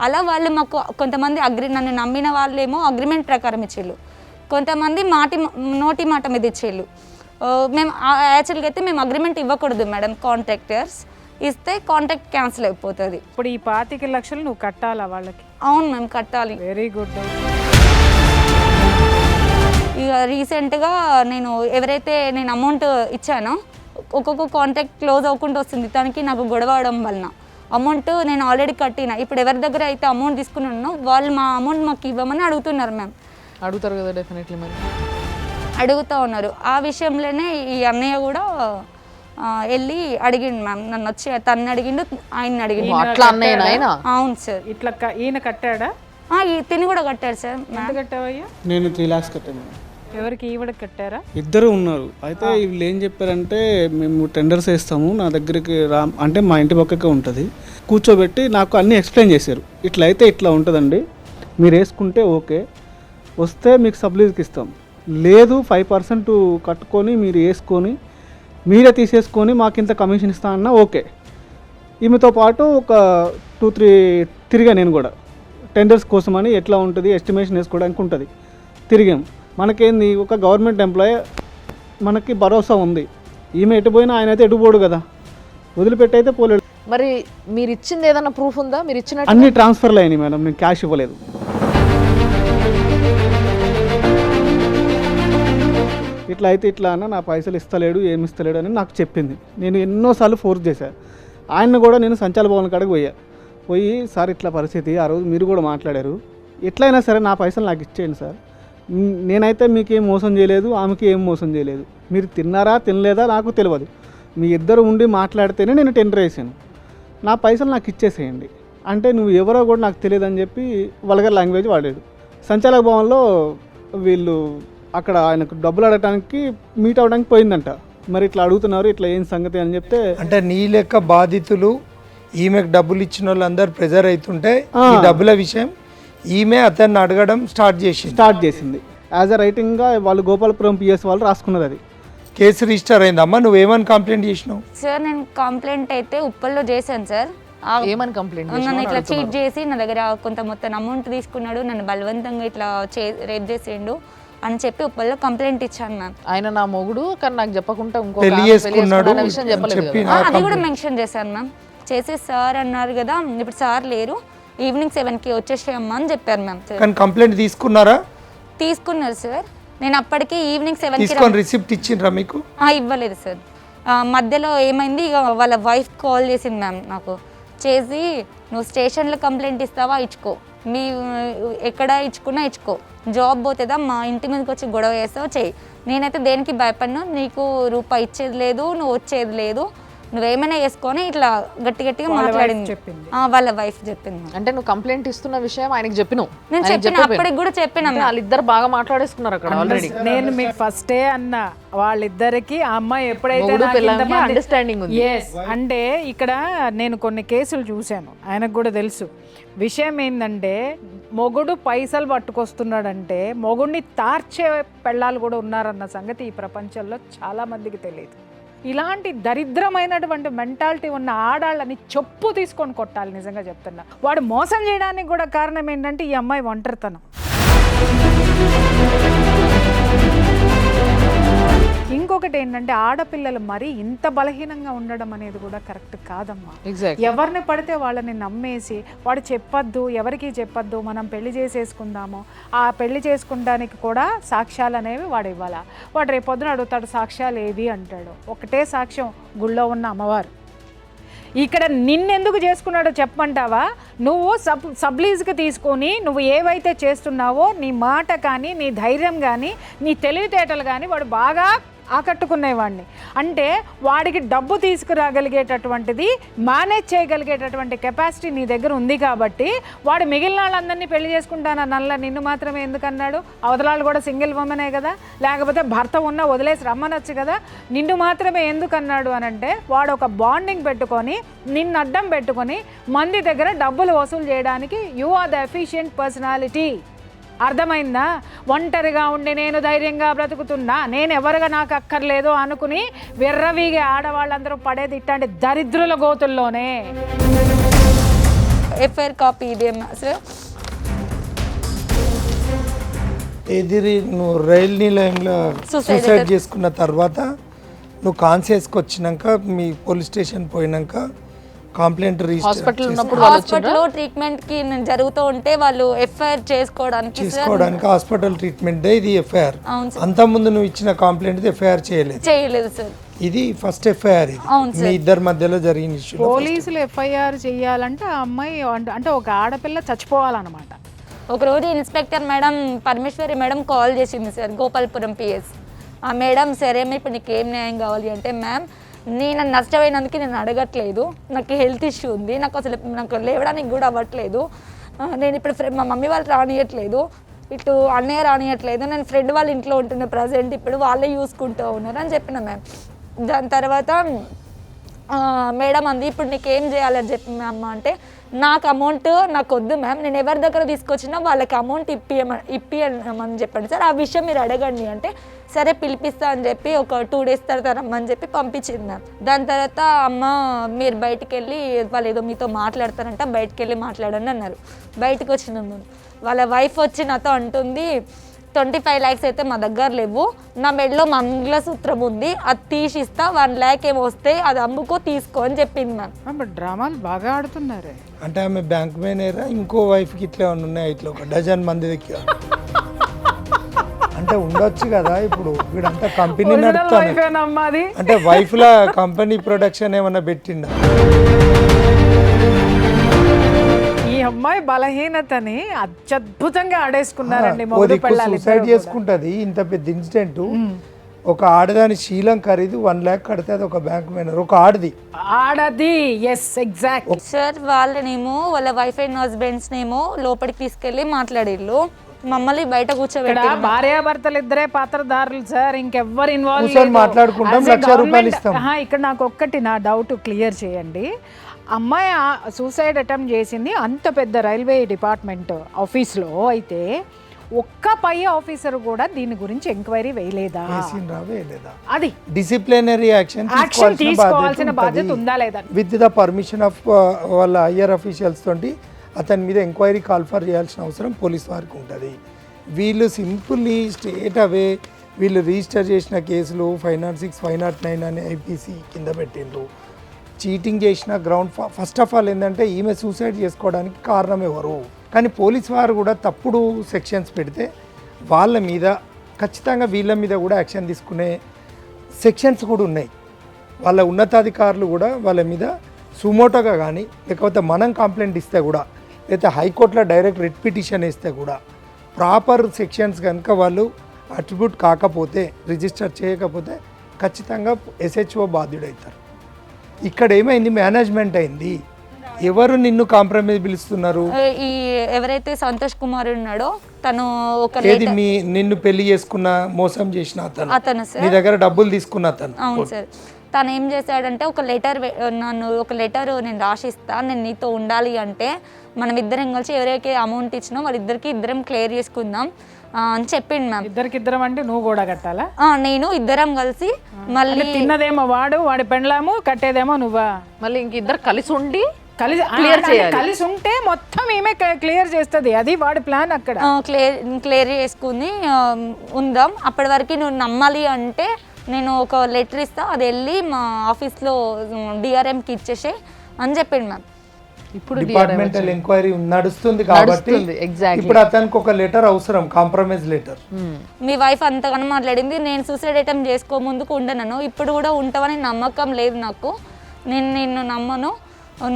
అలా వాళ్ళు మాకు కొంతమంది నన్ను నమ్మిన వాళ్ళేమో అగ్రిమెంట్ ప్రకారం ఇచ్చేళ్ళు, కొంతమంది నోటి మాట మీద ఇచ్చేళ్ళు. మేము యాక్చువల్గా అయితే మేము అగ్రిమెంట్ ఇవ్వకూడదు మేడం, కాంట్రాక్టర్స్ ఇస్తే కాంట్రాక్ట్ క్యాన్సిల్ అయిపోతుంది. ఇప్పుడు ఈ 25 లక్షలు నువ్వు కట్టాలా వాళ్ళకి? అవును మేము కట్టాలి. Very good. ఇక రీసెంట్గా ఎవరైతే నేను అమౌంట్ ఇచ్చానో ఒక్కొక్క కాంట్రాక్ట్ క్లోజ్ అవ్వకుండా వస్తుంది, దానికి నాకు గొడవ అవడం వలన అమౌంట్ నేను ఆల్రెడీ కట్టిన. ఇప్పుడు ఎవరి దగ్గర అయితే అమౌంట్ తీసుకున్నానో వాళ్ళు మా అమౌంట్ మాకు ఇవ్వమని అడుగుతున్నారు మ్యామ్. అడుగుతారు కదా డెఫినెట్లీ, మరి అడుగుతూ ఉన్నారు. ఆ విషయంలోనే ఈ అన్నయ్య కూడా వెళ్ళి అడిగిండు మ్యామ్, నన్ను వచ్చి తన్ని అడిగిండు, ఆయన్ని అడిగిండు. అట్లా అన్నయ్య ఆయన? అవును సార్. ఇట్లా ఈయన కట్టాడా? తిని కూడా కట్టాడు సార్. ఎంత కట్టావయ్యా? నేను 3 lakhs కట్టాను. ఎవరికి ఈవిడకి కట్టారా? ఇద్దరు ఉన్నారు. అయితే వీళ్ళు ఏం చెప్పారంటే, మేము టెండర్స్ వేస్తాము, నా దగ్గరికి అంటే మా ఇంటి పక్కకే ఉంటుంది, కూర్చోబెట్టి నాకు అన్నీ ఎక్స్ప్లెయిన్ చేశారు. ఇట్లా అయితే ఇట్లా ఉంటుందండి, మీరు వేసుకుంటే ఓకే, వస్తే మీకు సబ్లీజ్కి ఇస్తాం, లేదు 5% కట్టుకొని మీరు వేసుకొని మీరే తీసేసుకొని మాకు ఇంత కమిషన్ ఇస్తా అన్నా ఓకే. ఈమెతో పాటు ఒక 2-3 తిరిగా నేను కూడా టెండర్స్ కోసమని ఎట్లా ఉంటుంది ఎస్టిమేషన్ వేసుకోవడానికి ఉంటుంది, తిరిగాం. మనకేంది, ఒక గవర్నమెంట్ ఎంప్లాయీ, మనకి భరోసా ఉంది. ఈమె ఎటుపోయినా ఆయన అయితే ఎటుపోడు కదా, వదిలిపెట్టి అయితే పోలేడు. మరి మీరు ఇచ్చింది ఏదైనా ప్రూఫ్ ఉందా? మీరు ఇచ్చినట్టు అన్ని ట్రాన్స్ఫర్లు అయినాయి మేడం, నేను క్యాష్ ఇవ్వలేదు. ఇట్లా అయితే ఇట్లా అన్న నా పైసలు ఇస్తలేడు, ఏమి ఇస్తలేడు అని నాకు చెప్పింది. నేను ఎన్నోసార్లు ఫోర్స్ చేశాను. ఆయన్ని కూడా నేను సంచాల భవన్ కాడికి పోయి సార్ ఇట్లా పరిస్థితి, ఆ రోజు మీరు కూడా మాట్లాడారు, ఎట్లయినా సరే నా పైసలు నాకు ఇచ్చేయండి సార్, నేనైతే మీకు ఏం మోసం చేయలేదు, ఆమెకి ఏం మోసం చేయలేదు, మీరు తిన్నారా తినలేదా నాకు తెలియదు, మీ ఇద్దరు ఉండి మాట్లాడితేనే నేను టెండర్ వేసాను, నా పైసలు నాకు ఇచ్చేసేయండి అంటే, నువ్వు ఎవరో కూడా నాకు తెలియదు అని చెప్పి వల్గర్ లాంగ్వేజ్ వాడాడు. సంచాలక భవన్లో వీళ్ళు అక్కడ ఆయనకు డబ్బులు అడగడానికి మీట్ అవ్వడానికి పోయిందంట. మరి ఇట్లా అడుగుతున్నారు, ఇట్లా ఏం సంగతి అని చెప్తే, అంటే నీ లెక్క బాధితులు ఈమెకు డబ్బులు ఇచ్చిన వాళ్ళందరూ ప్రెజర్ అవుతుంటే ఈ డబ్బుల విషయం ఈమె అతన్ని అడగడం స్టార్ట్ చేసింది. యాజ్ అ రైటింగ్గా వాళ్ళు గోపాలపురం పిఎస్ వాళ్ళు రాసుకున్నది. అది కేసు రిజిస్టర్ అయిందమ్మా. నువ్వేమని కంప్లైంట్ చేసినావు? సార్ నేను కంప్లైంట్ అయితే ఉప్పల్లో చేశాను సార్. ఏమని కంప్లైంట్? నన్ను ఇట్లా చీట్ చేసి నా దగ్గర కొంత మొత్తం అమౌంట్ తీసుకున్నాడు, నన్ను బలవంతంగా ఇట్లా రేప్ చేసిండు అని చెప్పి ఉప్పల్లో కంప్లైంట్ ఇచ్చాను మ్యామ్. ఆయన నా మొగుడు కానీ నాకు చెప్పకుండా ఇంకో పెళ్లి చేసుకున్నాడు విషయం చెప్పలేదు. అది కూడా మెన్షన్ చేశాను మ్యామ్. చేసి సార్ అన్నారు కదా, ఇప్పుడు సార్ లేరు, ఈవినింగ్ 7కి వచ్చేసేయమ్మా అని చెప్పారు మ్యామ్. కానీ కంప్లైంట్ తీసుకున్నారా? తీసుకున్నారు సార్. నేను అప్పటికి ఈవినింగ్ 7కి తీసుకొని రిసిప్ట్ ఇచ్చిండ్రా మీకు? ఇవ్వలేదు సార్. మధ్యలో ఏమైంది, ఇక వాళ్ళ వైఫ్ కాల్ చేసింది మ్యామ్ నాకు, చేసి నువ్వు స్టేషన్లో కంప్లైంట్ ఇస్తావా, ఇచ్చుకో, మీ ఎక్కడ ఇచ్చుకున్నా ఇచ్చుకో, జాబ్ పోతుందా, మా ఇంటి మీదకి వచ్చి గొడవ చేస్తావు చెయ్యి, నేనైతే దేనికి భయపడను, నీకు రూపాయి ఇచ్చేది లేదు, నువ్వు వచ్చేది లేదు, నువ్వేమైనా చేసుకొని ఇట్లా గట్టిగా మాట్లాడింది వాళ్ళ వైఫ్ చెప్పింది. అంటే నువ్వు కంప్లైంట్ ఇస్తున్న విషయం ఆయనకి చెప్పినావు? నేను చెప్పిన, అప్పటికి కూడా చెప్పిన. వాళ్ళిద్దరు బాగా మాట్లాడేసుకున్నారు అక్కడ ఆల్రెడీ. నేను మీకు ఫస్టే అన్నా, వాళ్ళిద్దరికి ఆ అమ్మాయి ఎప్పుడైతే అండర్స్టాండింగ్ ఉంది. అంటే ఇక్కడ నేను కొన్ని కేసులు చూశాను, ఆయనకు కూడా తెలుసు. విషయం ఏంటంటే, మొగుడు పైసలు పట్టుకొస్తున్నాడంటే మొగుడిని తార్చే పెళ్ళాలు కూడా ఉన్నారన్న సంగతి ఈ ప్రపంచంలో చాలా మందికి తెలియదు. ఇలాంటి దరిద్రమైనటువంటి మెంటాలిటీ ఉన్న ఆడాళ్ళని చెప్పు తీసుకొని కొట్టాలి. నిజంగా చెప్తున్నా, వాడు మోసం చేయడానికి కూడా కారణం ఏంటంటే ఈ అమ్మాయి ఒంటరితనం. ఇంకొకటి ఏంటంటే, ఆడపిల్లలు మరీ ఇంత బలహీనంగా ఉండడం అనేది కూడా కరెక్ట్ కాదమ్మా. ఎవరిని పడితే వాళ్ళని నమ్మేసి వాడు చెప్పొద్దు, ఎవరికి చెప్పొద్దు, మనం పెళ్లి చేసేసుకుందాము, ఆ పెళ్లి చేసుకుంటానికి కూడా సాక్ష్యాలు అనేవి వాడు ఇవ్వాలా. వాడు రేపొద్దున అడుగుతాడు సాక్ష్యాలు ఏవి అంటాడు. ఒకటే సాక్ష్యం, గుళ్ళో ఉన్న అమ్మవారు. ఇక్కడ నిన్నెందుకు చేసుకున్నాడో చెప్పమంటావా? నువ్వు సబ్లీజ్కి తీసుకొని నువ్వు ఏవైతే చేస్తున్నావో నీ మాట కానీ, నీ ధైర్యం కానీ, నీ తెలివితేటలు కానీ వాడు బాగా ఆకట్టుకునేవాడిని. అంటే వాడికి డబ్బు తీసుకురాగలిగేటటువంటిది, మేనేజ్ చేయగలిగేటటువంటి కెపాసిటీ నీ దగ్గర ఉంది కాబట్టి వాడు మిగిలిన వాళ్ళందరినీ పెళ్లి చేసుకుంటానల్ల నిన్ను మాత్రమే ఎందుకన్నాడు? అవతలాళ్ళు కూడా సింగిల్ ఉమెనే కదా, లేకపోతే భర్త ఉన్నా వదిలేసి రమ్మనొచ్చు కదా, నిన్ను మాత్రమే ఎందుకన్నాడు అని అంటే వాడు ఒక బాండింగ్ పెట్టుకొని నిన్ను అడ్డం పెట్టుకొని మంది దగ్గర డబ్బులు వసూలు చేయడానికి you are the efficient personality. అర్థమైందా? ఒంటరిగా ఉండి నేను ధైర్యంగా బ్రతుకుతున్నా, నేను ఎవరుగా నాకు అక్కర్లేదు అనుకుని విర్రవీగే ఆడవాళ్ళందరూ పడేది ఇట్లాంటి దరిద్రుల గోతుల్లోనే. ఎఫ్ఐఆర్ కాపీ ఇదేమా సార్? ఎదిరి నువ్వు రైలు నిలయంలో సూసైడ్ చేసుకున్న తర్వాత నువ్వు కాన్షియస్కి వచ్చినాక మీ పోలీస్ స్టేషన్ పోయినాక కంప్లైంట్ హాస్పిటల్ ఉన్నప్పుడు హాస్పిటల్లో ట్రీట్మెంట్ కి జరుగుతూ ఉంటే వాళ్ళు ఎఫ్ఐఆర్ చేసుకోవడానికి హాస్పిటల్ ట్రీట్మెంట్ ఇది ఎఫ్ఐఆర్. అవును సార్. అంత ముందు నువ్వు ఇచ్చిన కంప్లైంట్ ఎఫ్ఐఆర్ చేయలేదు సార్. ఇది ఫస్ట్ ఎఫ్ఐఆర్. ఇది మీ ఇద్దరి మధ్యలో జరిగిన ఇష్యూ. పోలీసులు ఎఫ్ఐఆర్ చేయాలంటే ఆ అమ్మాయి అంటే ఒక ఆడపిల్ల చచ్చిపోవాలన్నమాట. ఒకరోజు inspector madam Parameshwari madam call చేసింది సార్, గోపాల్పురం పిఎస్. ఆ మేడం సరే ఇప్పుడు నీకు ఏం న్యాయం కావాలి అంటే, మ్యామ్ నేను నష్టపోయినందుకు నేను అడగట్లేదు, నాకు హెల్త్ ఇష్యూ ఉంది, నాకు లేవడానికి కూడా అవ్వట్లేదు, నేను ఇప్పుడు మా మమ్మీ వాళ్ళు రానియట్లేదు, ఇటు అన్నయ్య రానియట్లేదు, నేను ఫ్రెండ్ వాళ్ళ ఇంట్లో ఉంటున్నా ప్రజెంట్, ఇప్పుడు వాళ్ళే చూసుకుంటూ ఉన్నారు అని చెప్పిన మ్యామ్. దాని తర్వాత మేడం అంది ఇప్పుడు నీకు ఏం చేయాలని చెప్పి మ్యామ్ అంటే, నాకు అమౌంట్ నాకు వద్దు మ్యామ్, నేను ఎవరి దగ్గర తీసుకొచ్చినా వాళ్ళకి అమౌంట్ ఇప్పియమని చెప్పండి సార్, ఆ విషయం మీరు అడగండి అంటే సరే పిలిపిస్తా అని చెప్పి ఒక 2 days తర్వాత రమ్మని చెప్పి పంపించింది మ్యామ్. దాని తర్వాత అమ్మ మీరు బయటికి వెళ్ళి వాళ్ళు ఏదో మీతో మాట్లాడతారంట, బయటికి వెళ్ళి మాట్లాడండి అన్నారు. బయటకు వచ్చినాము, వాళ్ళ వైఫ్ వచ్చి నాతో అంటుంది 25 lakhs అయితే మా దగ్గర లేవు, నా మెడలో మంగళసూత్రం ఉంది, అది తీసిస్తా, 1 lakh ఏమో వస్తే అది అమ్ముకో తీసుకో అని చెప్పింది మ్యామ్. డ్రామాలు బాగా ఆడుతున్నారే. అంటే ఆమె బ్యాంక్ మేనేజరా, ఇంకో వైఫ్కి ఇట్లా ఏమన్నా ఉన్నాయి, ఇట్లా ఒక డజన్ మంది దగ్గర అంటే ఉండొచ్చు కదా. ఇప్పుడు వీడంతా కంపెనీ నడుపుతాను అంటే వైఫ్ లా కంపెనీ ప్రొడక్షన్ ఏమన్నా పెట్టిండా? ఈ అమ్మాయి బలహీనతని అత్యద్భుతంగా ఆడేసుకున్నారండి. సూసైడ్ చేసుకుంటది. ఇంత పెద్ద ఇన్సిడెంట్, ఒక ఆడదాని శీలం ఖరీదు 1 lakh కడితే అది ఒక బ్యాంక్ మేనేజర్, ఒక ఆడది. Yes exact sir. వాళ్ళనేమో వాళ్ళ వైఫ్ అండ్ హస్బెండ్స్ నేమో లోపలికి తీసుకెళ్లి మాట్లాడిళ్ళు, మమ్మల్ని బయట కూర్చోబెట్టి. భార్యాభర్తలు ఇద్దరే పాత్రధారులు సార్, ఇంకెవ్వరు ఇన్వాల్వ్ మాట్లాడుకుంటాం, ₹1,00,000 ఇక్కడ నాకు ఒక్కటి నా డౌట్ క్లియర్ చేయండి. అమ్మాయి సూసైడ్ అటెంప్ట్ చేసింది అంత పెద్ద రైల్వే డిపార్ట్మెంట్ ఆఫీస్లో, అయితే ఒక్క పై ఆఫీసర్ కూడా దీని గురించి ఎంక్వైరీ వేయలేదా? అది డిసిప్లినరీ యాక్షన్ తీసుకోవాల్సిన బాధ్యత ఉందా లేదా? విత్ ద పర్మిషన్ ఆఫ్ వాళ్ళ హయ్యర్ అఫీషియల్స్ తోటి అతని మీద ఎంక్వైరీ కాల్ఫర్ చేయాల్సిన అవసరం పోలీస్ వారికి ఉంటుంది. వీళ్ళు సింపుల్లీ స్ట్రేట్ అవే వీళ్ళు రిజిస్టర్ చేసిన కేసులు 506, 509 అని ఐపీసీ కింద పెట్టిండ్రు. చీటింగ్ చేసిన గ్రౌండ్ ఫస్ట్ ఆఫ్ ఆల్ ఏంటంటే ఈమె సూసైడ్ చేసుకోవడానికి కారణం ఎవరు? కానీ పోలీస్ వారు కూడా తప్పుడు సెక్షన్స్ పెడితే వాళ్ళ మీద ఖచ్చితంగా వీళ్ళ మీద కూడా యాక్షన్ తీసుకునే సెక్షన్స్ కూడా ఉన్నాయి. వాళ్ళ ఉన్నతాధికారులు కూడా వాళ్ళ మీద సుమోటోగా కానీ, లేకపోతే మనం కంప్లైంట్ ఇస్తే కూడా, లేకపోతే హైకోర్టులో డైరెక్ట్ రిట్ పిటిషన్ ఇస్తే కూడా ప్రాపర్ సెక్షన్స్ కనుక వాళ్ళు అట్రిబ్యూట్ కాకపోతే, రిజిస్టర్ చేయకపోతే ఖచ్చితంగా SHO బాధ్యుడవుతారు. ఇక్కడ ఏమైంది? మేనేజ్మెంట్ అయింది. ఎవరు నిన్ను కాంప్రమైజ్ పిలుస్తున్నారు? ఈ ఎవరైతే సంతోష్ కుమార్ ఉన్నాడో తను ఒక నిన్ను పెళ్లి చేసుకున్న మోసం చేసిన అతను సార్, నీ దగ్గర డబ్బులు తీసుకున్న అతను. అవును సార్. తను ఏం చేశాడంటే ఒక లెటర్ నేను రాసిస్తా, నేను నీతో ఉండాలి అంటే మనం ఇద్దరం కలిసి ఎవరైతే అమౌంట్ ఇచ్చినా వాళ్ళిద్దరికి ఇద్దరం క్లియర్ చేసుకుందాం అని చెప్పిండు మ్యామ్. ఇద్దరికిద్దరం అంటే నువ్వు కూడా కట్టాలా? నేను ఇద్దరం కలిసి మళ్ళీ తిన్నదేమో వాడి పెండ్లాము, కట్టేదేమో నువ్వా? మళ్ళీ ఇంక ఇద్దరు కలిసి ఉండి క్లియర్ చేయాలి. కలిసి ఉంటే మొత్తం ఏమే క్లియర్ చేస్తుంది, అది వాడి ప్లాన్. అక్కడ క్లియర్ చేసుకుని ఉందాం, అప్పటి వరకు నువ్వు నమ్మాలి అంటే నేను ఒక లెటర్ ఇస్తా, అది వెళ్ళి మా ఆఫీస్లో DRMకి ఇచ్చేసే అని చెప్పిండు మ్యామ్. ఇప్పుడు డిపార్ట్మెంటల్ ఎంక్వైరీ నడుస్తుంది కాబట్టి ఇప్పుడు అతనికి ఒక లెటర్ అవసరం, కాంప్రమైజ్ లెటర్. మీ వైఫ్ అంతగానో మాట్లాడింది, నేను సూసైడ్ అటెంప్ట్ చేసుకో ముందుకు ఉండను, ఇప్పుడు కూడా ఉంటావని నమ్మకం లేదు నాకు, నేను నిన్ను నమ్మను,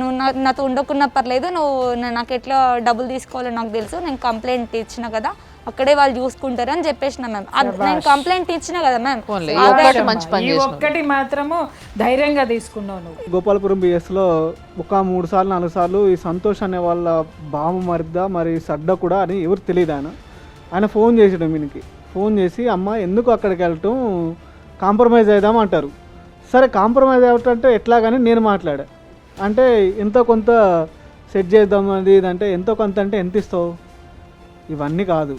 నువ్వు నాతో ఉండకున్నా పర్లేదు, నువ్వు నాకు ఎట్లా డబ్బులు తీసుకోవాలో నాకు తెలుసు, నేను కంప్లైంట్ ఇచ్చిన కదా, అక్కడే వాళ్ళు చూసుకుంటారు అని చెప్పేసిన మ్యామ్. నేను కంప్లైంట్ ఇచ్చిన కదా మ్యామ్. పోన్లే, ఈ ఒక్కటి మంచి పని ఈ చేసినావు. ఒక్కటి మాత్రము ధైర్యంగా తీసుకున్నావు నువ్వు. గోపాలపురం బిఎస్లో ఒక 3 సార్లు 4 సార్లు ఈ సంతోష్ అనే వాళ్ళ బామ మరిద్దా మరి సడ్డ కూడా అని ఎవరు తెలియదు. ఆయన ఫోన్ చేసాడు వీనికి. ఫోన్ చేసి అమ్మ ఎందుకు అక్కడికి వెళ్ళటం, కాంప్రమైజ్ అవుదాం అంటారు. సరే కాంప్రమైజ్ అవ్వటంటే ఎట్లా కానీ నేను మాట్లాడా. అంటే ఎంతో కొంత సెట్ చేద్దాం అది ఇదంటే ఎంతో కొంత అంటే ఎంత ఇస్తావు, ఇవన్నీ కాదు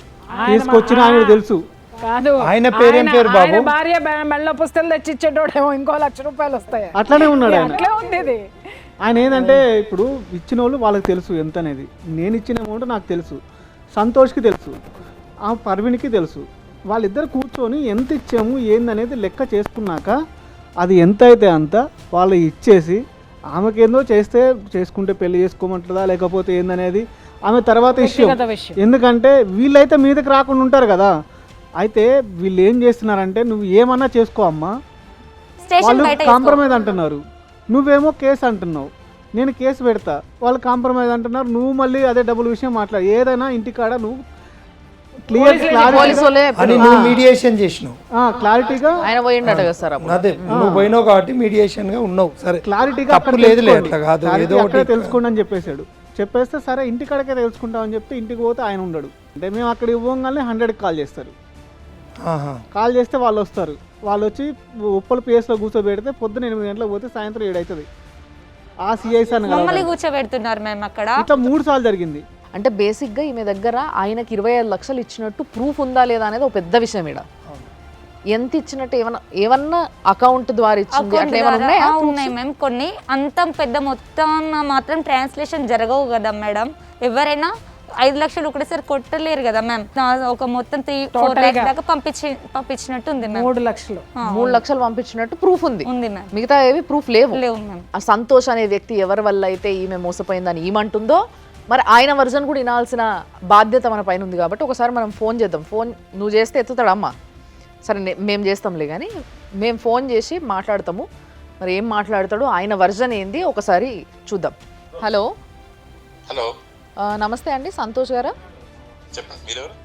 తీసుకొచ్చిన ఆయన తెలుసు. కాదు ఆయన పేరేం పేరు బాబు? ఆయన భార్య మెళ్ళ పుస్తకాలు తెచ్చిచ్చేటోడేమో ఇంకో ₹1,00,000 వస్తాయి. అట్లనే ఉన్నాడు ఆయన. అట్లే ఉంది ఇది. ఆయన ఏంటంటే ఇప్పుడు ఇచ్చిన వాళ్ళు వాళ్ళకి తెలుసు ఎంత అనేది. నేను ఇచ్చిన అమౌంట్ నాకు తెలుసు, సంతోష్కి తెలుసు, ఆ పర్వీన్కి తెలుసు. వాళ్ళిద్దరు కూర్చొని ఎంత ఇచ్చాము ఏందనేది లెక్క చేసుకున్నాక అది ఎంత అయితే అంత వాళ్ళు ఇచ్చేసి ఆమెకేందో చేసుకుంటే పెళ్లి చేసుకోమంటుందా లేకపోతే ఏందనేది ఆమె తర్వాత విషయం. ఎందుకంటే వీళ్ళైతే మీదకి రాకుండా ఉంటారు కదా. అయితే వీళ్ళు ఏం చేస్తున్నారంటే నువ్వు ఏమన్నా చేసుకో అమ్మా, వాళ్ళు కాంప్రమైజ్ అంటున్నారు, నువ్వేమో కేసు అంటున్నావు, నేను కేసు పెడతా, వాళ్ళు కాంప్రమైజ్ అంటున్నారు, నువ్వు మళ్ళీ అదే డబుల్ విషయం మాట్లాడు. ఏదైనా ఇంటికాడ నువ్వు క్లియర్ అని నువ్వు మీడియేషన్ చేసినావు, క్లారిటీగా ఆయన పోయిండట కదా సార్ అప్పుడు. అదే నువ్వు పోయినావు కాబట్టి మీడియేషన్ గా ఉన్నావు. సరే క్లారిటీగా తప్పు లేదులే, అట్లా కాదు, ఏదో ఒకటి తెలుసుకోండి అని చెప్పేశాడు. చెప్పేస్తే సరే ఇంటికాడకే తెలుసుకుంటామని చెప్తే ఇంటికి పోతే ఆయన ఉండడు. అంటే మేము అక్కడ ఇవ్వగానే 100కి కాల్ చేస్తారు. కాల్ చేస్తే వాళ్ళు వస్తారు. వాళ్ళు వచ్చి ఉప్పల పిఎస్లో కూర్చోబెడితే పొద్దున 8 గంటలకు పోతే సాయంత్రం 7 అవుతుంది. ఆ సిఐస్ అని కూర్చోబెడుతున్నారు మేము అక్కడ. ఇట్లా 3 సార్లు జరిగింది. అంటే బేసిక్గా ఈమె దగ్గర ఆయనకి 25 లక్షలు ఇచ్చినట్టు ప్రూఫ్ ఉందా లేదా అనేది ఒక పెద్ద విషయం. ఇక్కడ ఎంత ఇచ్చినట్టు ఏమన్నా అకౌంట్ ద్వారా ఇచ్చింది అట్లా ఏమైనా ఉన్నాయా? ఉన్నాయి మేము కొన్ని. అంత పెద్ద మొత్తం మాత్రం ట్రాన్స్లేషన్ జరగవు కదా మేడం. ఎవరైనా 5 లక్షలు ఒకటేసారి కొట్టలేరు కదా మ్యామ్. ఒక మొత్తం 3-4 lakhs దాకా పంపించినట్టు ఉంది మ్యామ్. 3 లక్షలు 3 లక్షలు పంపించినట్టు ప్రూఫ్ ఉంది. ఉంది మ్యామ్. మిగతా ఏవి ప్రూఫ్ లేవు. లేవు మ్యామ్. ఆ సంతోష్ అనే వ్యక్తి ఎవరి వల్ల అయితే ఈమె మోసపోయిందని ఈమంటుందో మరి ఆయన వర్జన్ కూడా వినాల్సిన బాధ్యత మన పైన ఉంది. కాబట్టి ఒకసారి మనం ఫోన్ చేద్దాం. ఫోన్ నువ్వు చేస్తే ఎత్తుతాడమ్మా, సరే మేము చేస్తాంలే కానీ మేము ఫోన్ చేసి మాట్లాడతాము. మరి ఏం మాట్లాడతాడో ఆయన వర్జన్ ఏంది ఒకసారి చూద్దాం. హలో హలో నమస్తే అండి, సంతోష్ గారా? చెప్పండి, మీరెవరు?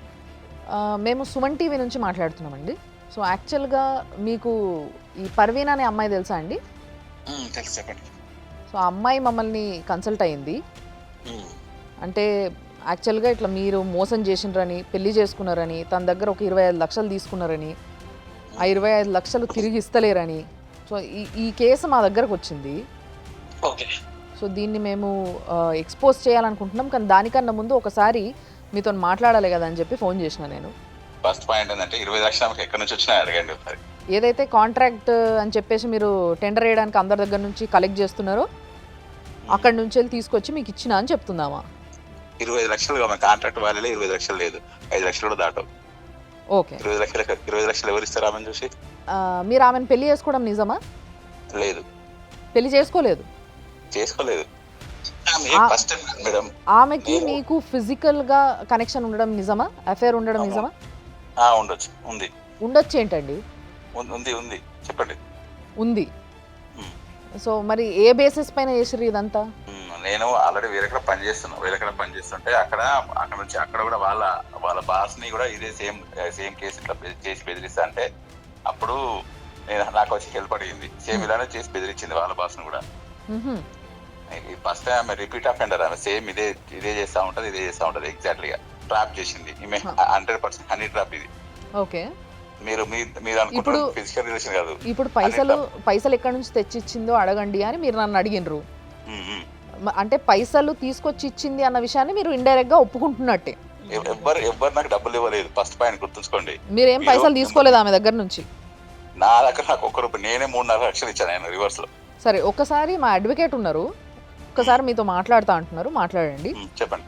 మేము సుమన్ టీవీ నుంచి మాట్లాడుతున్నామండి. సో యాక్చువల్గా మీకు ఈ పర్వీన్ అనే అమ్మాయి తెలుసా అండి? తెలుసు, చెప్పండి. సో ఆ అమ్మాయి మమ్మల్ని కన్సల్ట్ అయ్యింది. అంటే యాక్చువల్గా ఇట్లా మీరు మోసం చేసినారని, పెళ్లి చేసుకున్నారని, తన దగ్గర ఒక 25 లక్షలు తీసుకున్నారని, ఆ 25 లక్షలు తిరిగి ఇస్తలేరని. సో ఈ కేసు మా దగ్గరకు వచ్చింది. ఓకే. సో దీన్ని మేము ఎక్స్పోజ్ చేయాలనుకుంటున్నాం. కానీ దానికన్నా ముందు ఒకసారి మీతో మాట్లాడాలి కదా అని చెప్పి ఫోన్ చేసిన నేను. ఫస్ట్ పాయింట్ ఏంటంటే 20 లక్షలు ఎక్కడి నుంచి వచ్చినా అడగండి ఒకసారి. ఏదైతే కాంట్రాక్ట్ అని చెప్పేసి మీరు టెండర్ వేయడానికి అందరి దగ్గర నుంచి కలెక్ట్ చేస్తున్నారో అక్కడి నుంచి వెళ్ళి తీసుకొచ్చి మీకు ఇచ్చిన అని చెప్తుందామా? 20 లక్షలు కాంట్రాక్ట్ వాల్యూలే 20 లక్షలు లేదు, 5 లక్షలు కూడా దాటవు. ఓకే. 20 లక్షలు ఎవరు ఇస్తారు ఆమెను చూసి? మీరు ఆమెను పెళ్లి చేసుకోవడం నిజమా? లేదు, పెళ్లి చేసుకోలేదు. ఆమెకి మీకు ఫిజికల్ గా కనెక్షన్ ఉండడం నిజమా? అఫేర్ ఉండడం నిజమా? ఉండొచ్చు. ఉండొచ్చు ఏంటండి? ఉంది చెప్పండి. ఉంది. సో మరి ఏ బేసిస్ పైన చేసిర్రు ఇదంతా? నేను ఆల్రెడీ వేరే పనిచేస్తుంటే అక్కడ నుంచి అక్కడ కూడా వాళ్ళ బాస్ ని కూడా ఇదే సేమ్ కేసు ఇట్లా చేసి బెదిరిస్తా అంటే అప్పుడు నాకు వచ్చి హెల్ప్ అడిగింది. సేమ్ ఇలానే చేసి బెదిరించింది వాళ్ళ బాస్ ని కూడా. ఫస్ట్ టైం ఆమె రిపీట్ అఫెండర్. ఆమె సేమ్ ఇదే చేస్తా ఉంటది ఎగ్జాక్ట్లీగా. ట్రాప్ చేసింది ఈమె. 100% హనీ ట్రాప్ ఇది. ఓకే. మీరు అనుకుంటున్నారు ఫిజికల్ రిలేషన్ కాదు. ఇప్పుడు పైసలు ఎక్కడి నుంచి తెచ్చిచ్చిందో అడగండి అని మీరు నన్ను అడిగినరు. అంటే పైసలు తీసుకొచ్చి ఇచ్చింది అన్న విషయాన్ని మీరు ఇండైరెక్ట్ గా ఒప్పుకుంటున్నట్టే. ఎవ్వరు నాకు డబ్బులు ఇవ్వలేదు. ఫస్ట్ పాయింట్ గుర్తుంచుకోండి. మీరేం పైసలు తీసుకోలేదు ఆమె దగ్గర నుంచి? నా దగ్గర నాకు ₹1 నేనే 3.5 లక్షలు ఇచ్చాను ఆయన రివర్స్ లో. సరే, ఒకసారి మా అడ్వకేట్ ఉన్నారు, ఒకసారి మీతో మాట్లాడుతా అంటున్నారు, మాట్లాడండి. చెప్పండి.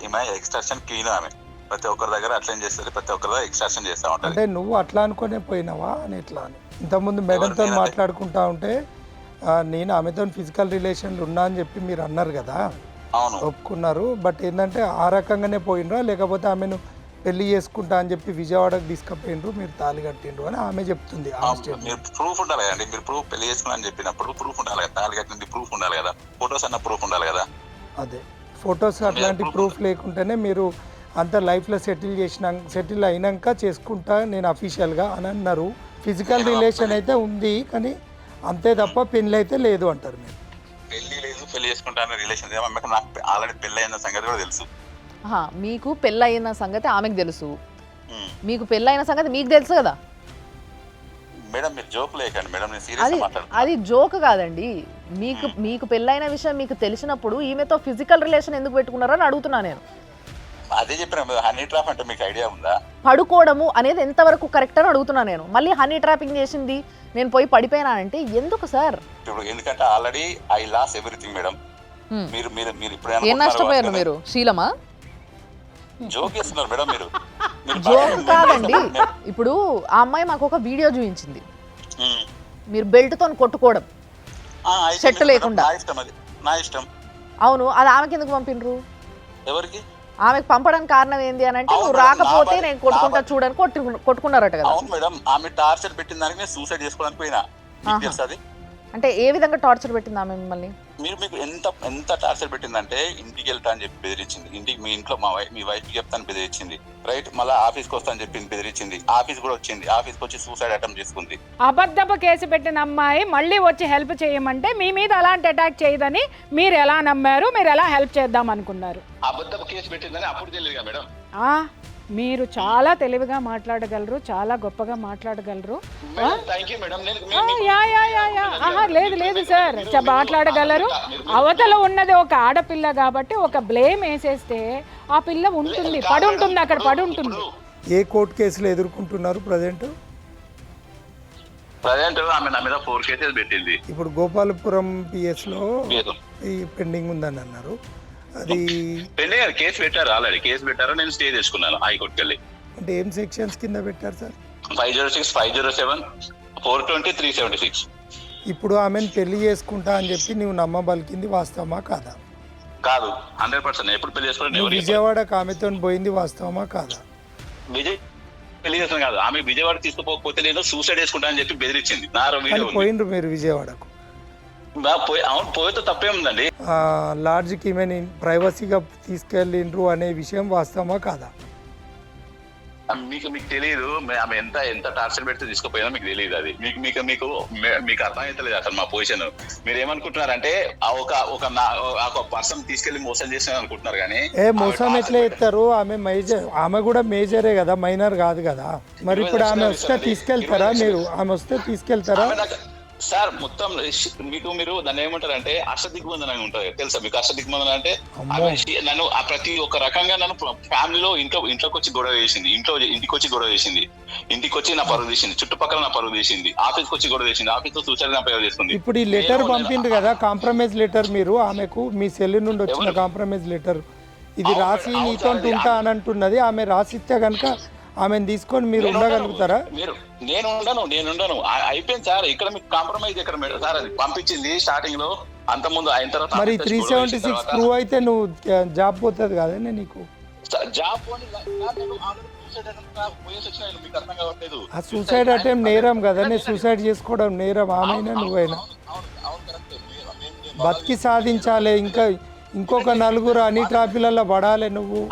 ఈమె ఎక్స్ట్రాక్షన్ క్లీన్. ఆమె ప్రతి ఒక్కరి దగ్గర అట్లా చేస్తుంది, ప్రతి ఒక్కరి దగ్గర ఎక్స్ట్రాక్షన్ చేస్తా ఉంటుంది. అంటే నువ్వు అట్లా అనుకునే పోయినావా అని ఎట్లా అని ఇంతకుముందు మేడంతో మాట్లాడుకుంటా ఉంటే నేను ఆమెతో ఫిజికల్ రిలేషన్లు ఉన్నా అని చెప్పి మీరు అన్నారు కదా. అవును, ఒప్పుకున్నారు. బట్ ఏంటంటే ఆ రకంగానే పోయినరా లేకపోతే ఆమెను పెళ్లి చేసుకుంటా అని చెప్పి విజయవాడకు తీసుకుపోయినరు, మీరు తాళి కట్టిండ్రు అని ఆమె చెప్తుంది. మీరు ప్రూఫ్ ఉండాలి కదండి. మీరు ప్రూఫ్ పెళ్లి చేసుకున్నా అని చెప్పినప్పుడు ప్రూఫ్ ఉండాలి కదా. తాళి కట్టింది ప్రూఫ్ ఉండాలి కదా. ఫొటోస్ అన్న ప్రూఫ్ ఉండాలి కదా. అదే ఫొటోస్ అట్లాంటి ప్రూఫ్ లేకుంటేనే మీరు అంత లైఫ్లో సెటిల్ అయినాక చేసుకుంటా నేను అఫీషియల్గా అని అన్నారు. ఫిజికల్ రిలేషన్ అయితే ఉంది కానీ అంతే తప్ప పెళ్ళి అయితే లేదు అంటారు మీరు. పెళ్లి లేదు, పెళ్లి చేసుకుంటాను రిలేషన్ నాకు ఆల్రెడీ పెళ్లి అయిన సంగతి కూడా తెలుసు. మీకు పెళ్ళయిన సంగతి ఆమెకు తెలుసు, మీకు పెళ్ళైన సంగతి మీకు తెలుసు కదా మేడం. మీరు జోక్ లేకండి మేడం, నేను సీరియస్ మాట్లాడుతున్నాను. అది జోక్ కాదండి. మీకు పెళ్ళైన విషయం మీకు తెలిసినప్పుడు ఈమెతో ఫిజికల్ రిలేషన్ ఎందుకు పెట్టుకున్నారో అని అడుగుతున్నా నేను. అదే చెప్పిన హనీ ట్రాప్ అంటే మీకు ఐడియా ఉందా? పడుకోవడము అనేది ఎంతవరకు కరెక్ట్ అని అడుగుతున్నా నేను. మళ్ళీ హనీ ట్రాపింగ్ చేసింది నేను పోయి పడిపోయినానంటే ఎందుకు సార్? ఇప్పుడు ఎందుకంటే already I loss everything madam. మీరు మీరు మీరు ఇప్పుడు ఏం నష్టపోయారు మీరు? శీలమా? జోక్ చేస్తున్నారు మేడం మీరు. జోక్ కాదండి. ఇప్పుడు ఆ అమ్మాయి మాకు ఒక వీడియో చూపించింది, మీరు బెల్ట్ తో కొట్టుకోవడం షర్ట్ లేకుండా. నా ఇష్టం. అవును, అది ఆమెకి ఎందుకు పంపినరు? ఎవరికి? ఆమెకు పంపడానికి కారణం ఏంది అని అంటే నువ్వు రాకపోతే నేను కొట్టుకుంటా చూడని కొట్టుకున్నారట కదా. అవును మేడం, ఆమె టార్చర్ పెట్టిన దానికి నేను సూసైడ్ చేసుకోవడానికి పోయినా. తెలుసు అది అంటే ఏ విధంగా టార్చర్ పెట్టింది ఆమె మిమ్మల్ని? మీకు ఎంత టార్చర్ పెట్టిందంటే ఇంటికి వెళ్తా అని చెప్పి బెదిరించింది. ఇంటికి మీ ఇంట్లో మీ వైఫ్ చెప్తాను బెదిరించింది, రైట్. మళ్ళీ ఆఫీస్కి వస్తా అని చెప్పి బెదిరించింది. ఆఫీస్ కూడా వచ్చింది, ఆఫీస్కి వచ్చి సూసైడ్ అటెంప్ట్ చేసుకుంది. అబద్ధపు కేసు పెట్టిన అమ్మాయి మళ్ళీ వచ్చి హెల్ప్ చేయమంటే మీ మీద అలాంటి అటాక్ చేయదని మీరు ఎలా నమ్మారు? మీరు ఎలా హెల్ప్ చేద్దాం అనుకున్నారు? అబద్ధపు కేసు పెట్టిందని అప్పుడు తెలియదు మేడం. మీరు చాలా తెలివిగా మాట్లాడగలరు, చాలా గొప్పగా మాట్లాడగలరు. లేదు లేదు సార్, మాట్లాడగలరు. అవతల ఉన్నది ఒక ఆడపిల్ల కాబట్టి ఒక బ్లేమ్ వేసేస్తే ఆ పిల్ల ఉంటుంది, పడి ఉంటుంది, అక్కడ పడి ఉంటుంది. ఏ కోర్టు కేసులు ఎదుర్కొంటున్నారు ప్రజెంట్? ఆమె నా మీద 4 కేసెస్ పెట్టింది. ఇప్పుడు గోపాలపురం పిఎస్లో ఈ పెండింగ్ ఉందని అన్నారు. అది పెండింగ్ కేసు పెట్టారు, ఆల్రెడీ కేసు పెట్టారు. నేను స్టే చేసుకున్నాను హైకోర్టుకి వెళ్ళి. అంటే ఏం సెక్షన్స్ కింద పెట్టారు సార్? 506, 507, 420, 376. ఇప్పుడు ఆమెను పెళ్లి చేసుకుంటా అని చెప్పి నువ్వు నమ్మబలికింది వాస్తవమా కాదా? కాదు, 100%. ఎప్పుడు పెళ్లి చేసుకోవడం? విజయవాడకు ఆమెతో పోయింది వాస్తవమా కాదా? విజయ్ పెళ్లి చేస్తాను కాదు, ఆమె విజయవాడ తీసుకుపోకపోతే నేను సూసైడ్ చేసుకుంటా అని చెప్పి బెదిరించింది. పోయిండ్రు మీరు విజయవాడకు? అవును, పోయితే తప్పేముందండి. లాడ్జ్కి ఈమెను ప్రైవసీగా తీసుకెళ్ళిండ్రు అనే విషయం వాస్తవమా కాదా? మీకు తెలియదు ఆమె ఎంత టార్చర్ పెడితే తీసుకుపోయినా మీకు తెలియదు. అది మీకు అర్థమవుతలేదు అసలు మా పొజిషన్. మీరు ఏమనుకుంటున్నారంటే ఒక పర్సన్ తీసుకెళ్లి మోసం చేసిన అనుకుంటున్నారు కానీ మోసం ఎట్లా చేస్తారు? ఆమె కూడా మేజరే కదా, మైనర్ కాదు కదా. మరి ఇప్పుడు ఆమె వస్తే తీసుకెళ్తారా మీరు? ఆమె వస్తే తీసుకెళ్తారా? సార్ మొత్తం మీరు దాన్ని ఏమంటారంటే అష్టదిగ్బంధన ఉంటుంది, తెలుసా మీకు? అష్టదిగ్బంధన అంటే నన్ను ప్రతి ఒక్క రకంగా నన్ను ఫ్యామిలీలో ఇంట్లోకి వచ్చి గొడవ చేసింది, ఇంటికి వచ్చి గొడవ చేసింది, ఇంటికి వచ్చి నా పరువు తీసింది, చుట్టుపక్కల నా పరువు తీసింది, ఆఫీస్కి వచ్చి గొడవ చేసింది, ఆఫీస్ లో సూసైడ్ నా పరువు చేస్తుంది. ఇప్పుడు ఈ లెటర్ పంపిండ్రు కదా, కాంప్రమైజ్ లెటర్, మీరు ఆమెకు మీ సెల్ నుండి వచ్చిన కాంప్రమైజ్ లెటర్, ఇది రాసి నీతో ఉంటా అని అంటున్నది. ఆమె రాసిస్తే కనుక ఆమెను తీసుకొని మీరు ఉండగలుగుతారా? నేను ఉండను. అయిపోయింది సార్. ఇక్కడ మీకు కాంప్రమైజ్ ఎక్కడ మేడం సార్? అది పంపించింది స్టార్టింగ్ లో, అంత ముందు అయిన తర్వాత. మరి 376 ప్రూవ్ అయితే నువ్వు జాబ్ పోతుంది కదండి నీకు? జాబ్ సూసైడ్ అటెంప్ట్ నేరం కదండి, సూసైడ్ చేసుకోవడం నేరం. ఆమెనా నువ్వైనా బతికి సాధించాలి. ఇంకొక నలుగురు అన్ని ట్రాఫీలలో పడాలి. నువ్వు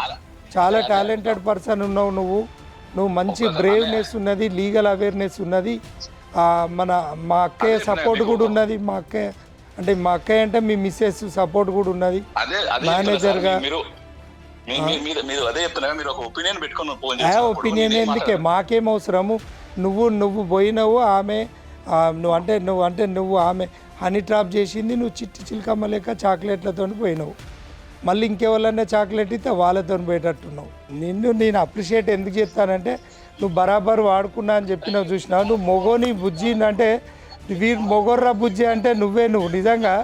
చాలా టాలెంటెడ్ పర్సన్ ఉన్నావు. నువ్వు మంచి బ్రేవ్నెస్ ఉన్నది, లీగల్ అవేర్నెస్ ఉన్నది. మా అక్కయ్య సపోర్ట్ కూడా ఉన్నది. మా అక్కయ్య అంటే మీ మిస్సెస్ సపోర్ట్ కూడా ఉన్నది మేనేజర్గా. ఒపీనియన్ ఎందుకే? మాకేం అవసరము? నువ్వు పోయినావు, నువ్వు ఆమె హనీ ట్రాప్ చేసింది, నువ్వు చిట్టి చిలకమ్మ లేక చాక్లెట్లతో పోయినావు. మళ్ళీ ఇంకెవరన్నా చాక్లెట్ ఇస్తే వాళ్ళతో పోయేటట్టున్నావు. నేను అప్రిషియేట్ ఎందుకు చేస్తానంటే నువ్వు బరాబర్ వాడుకున్నా అని చెప్పినావు, చూసినావు. నువ్వు మొగోని బుజ్జి అంటే వీరు మొగోర్రా బుజ్జి అంటే నువ్వు నిజంగా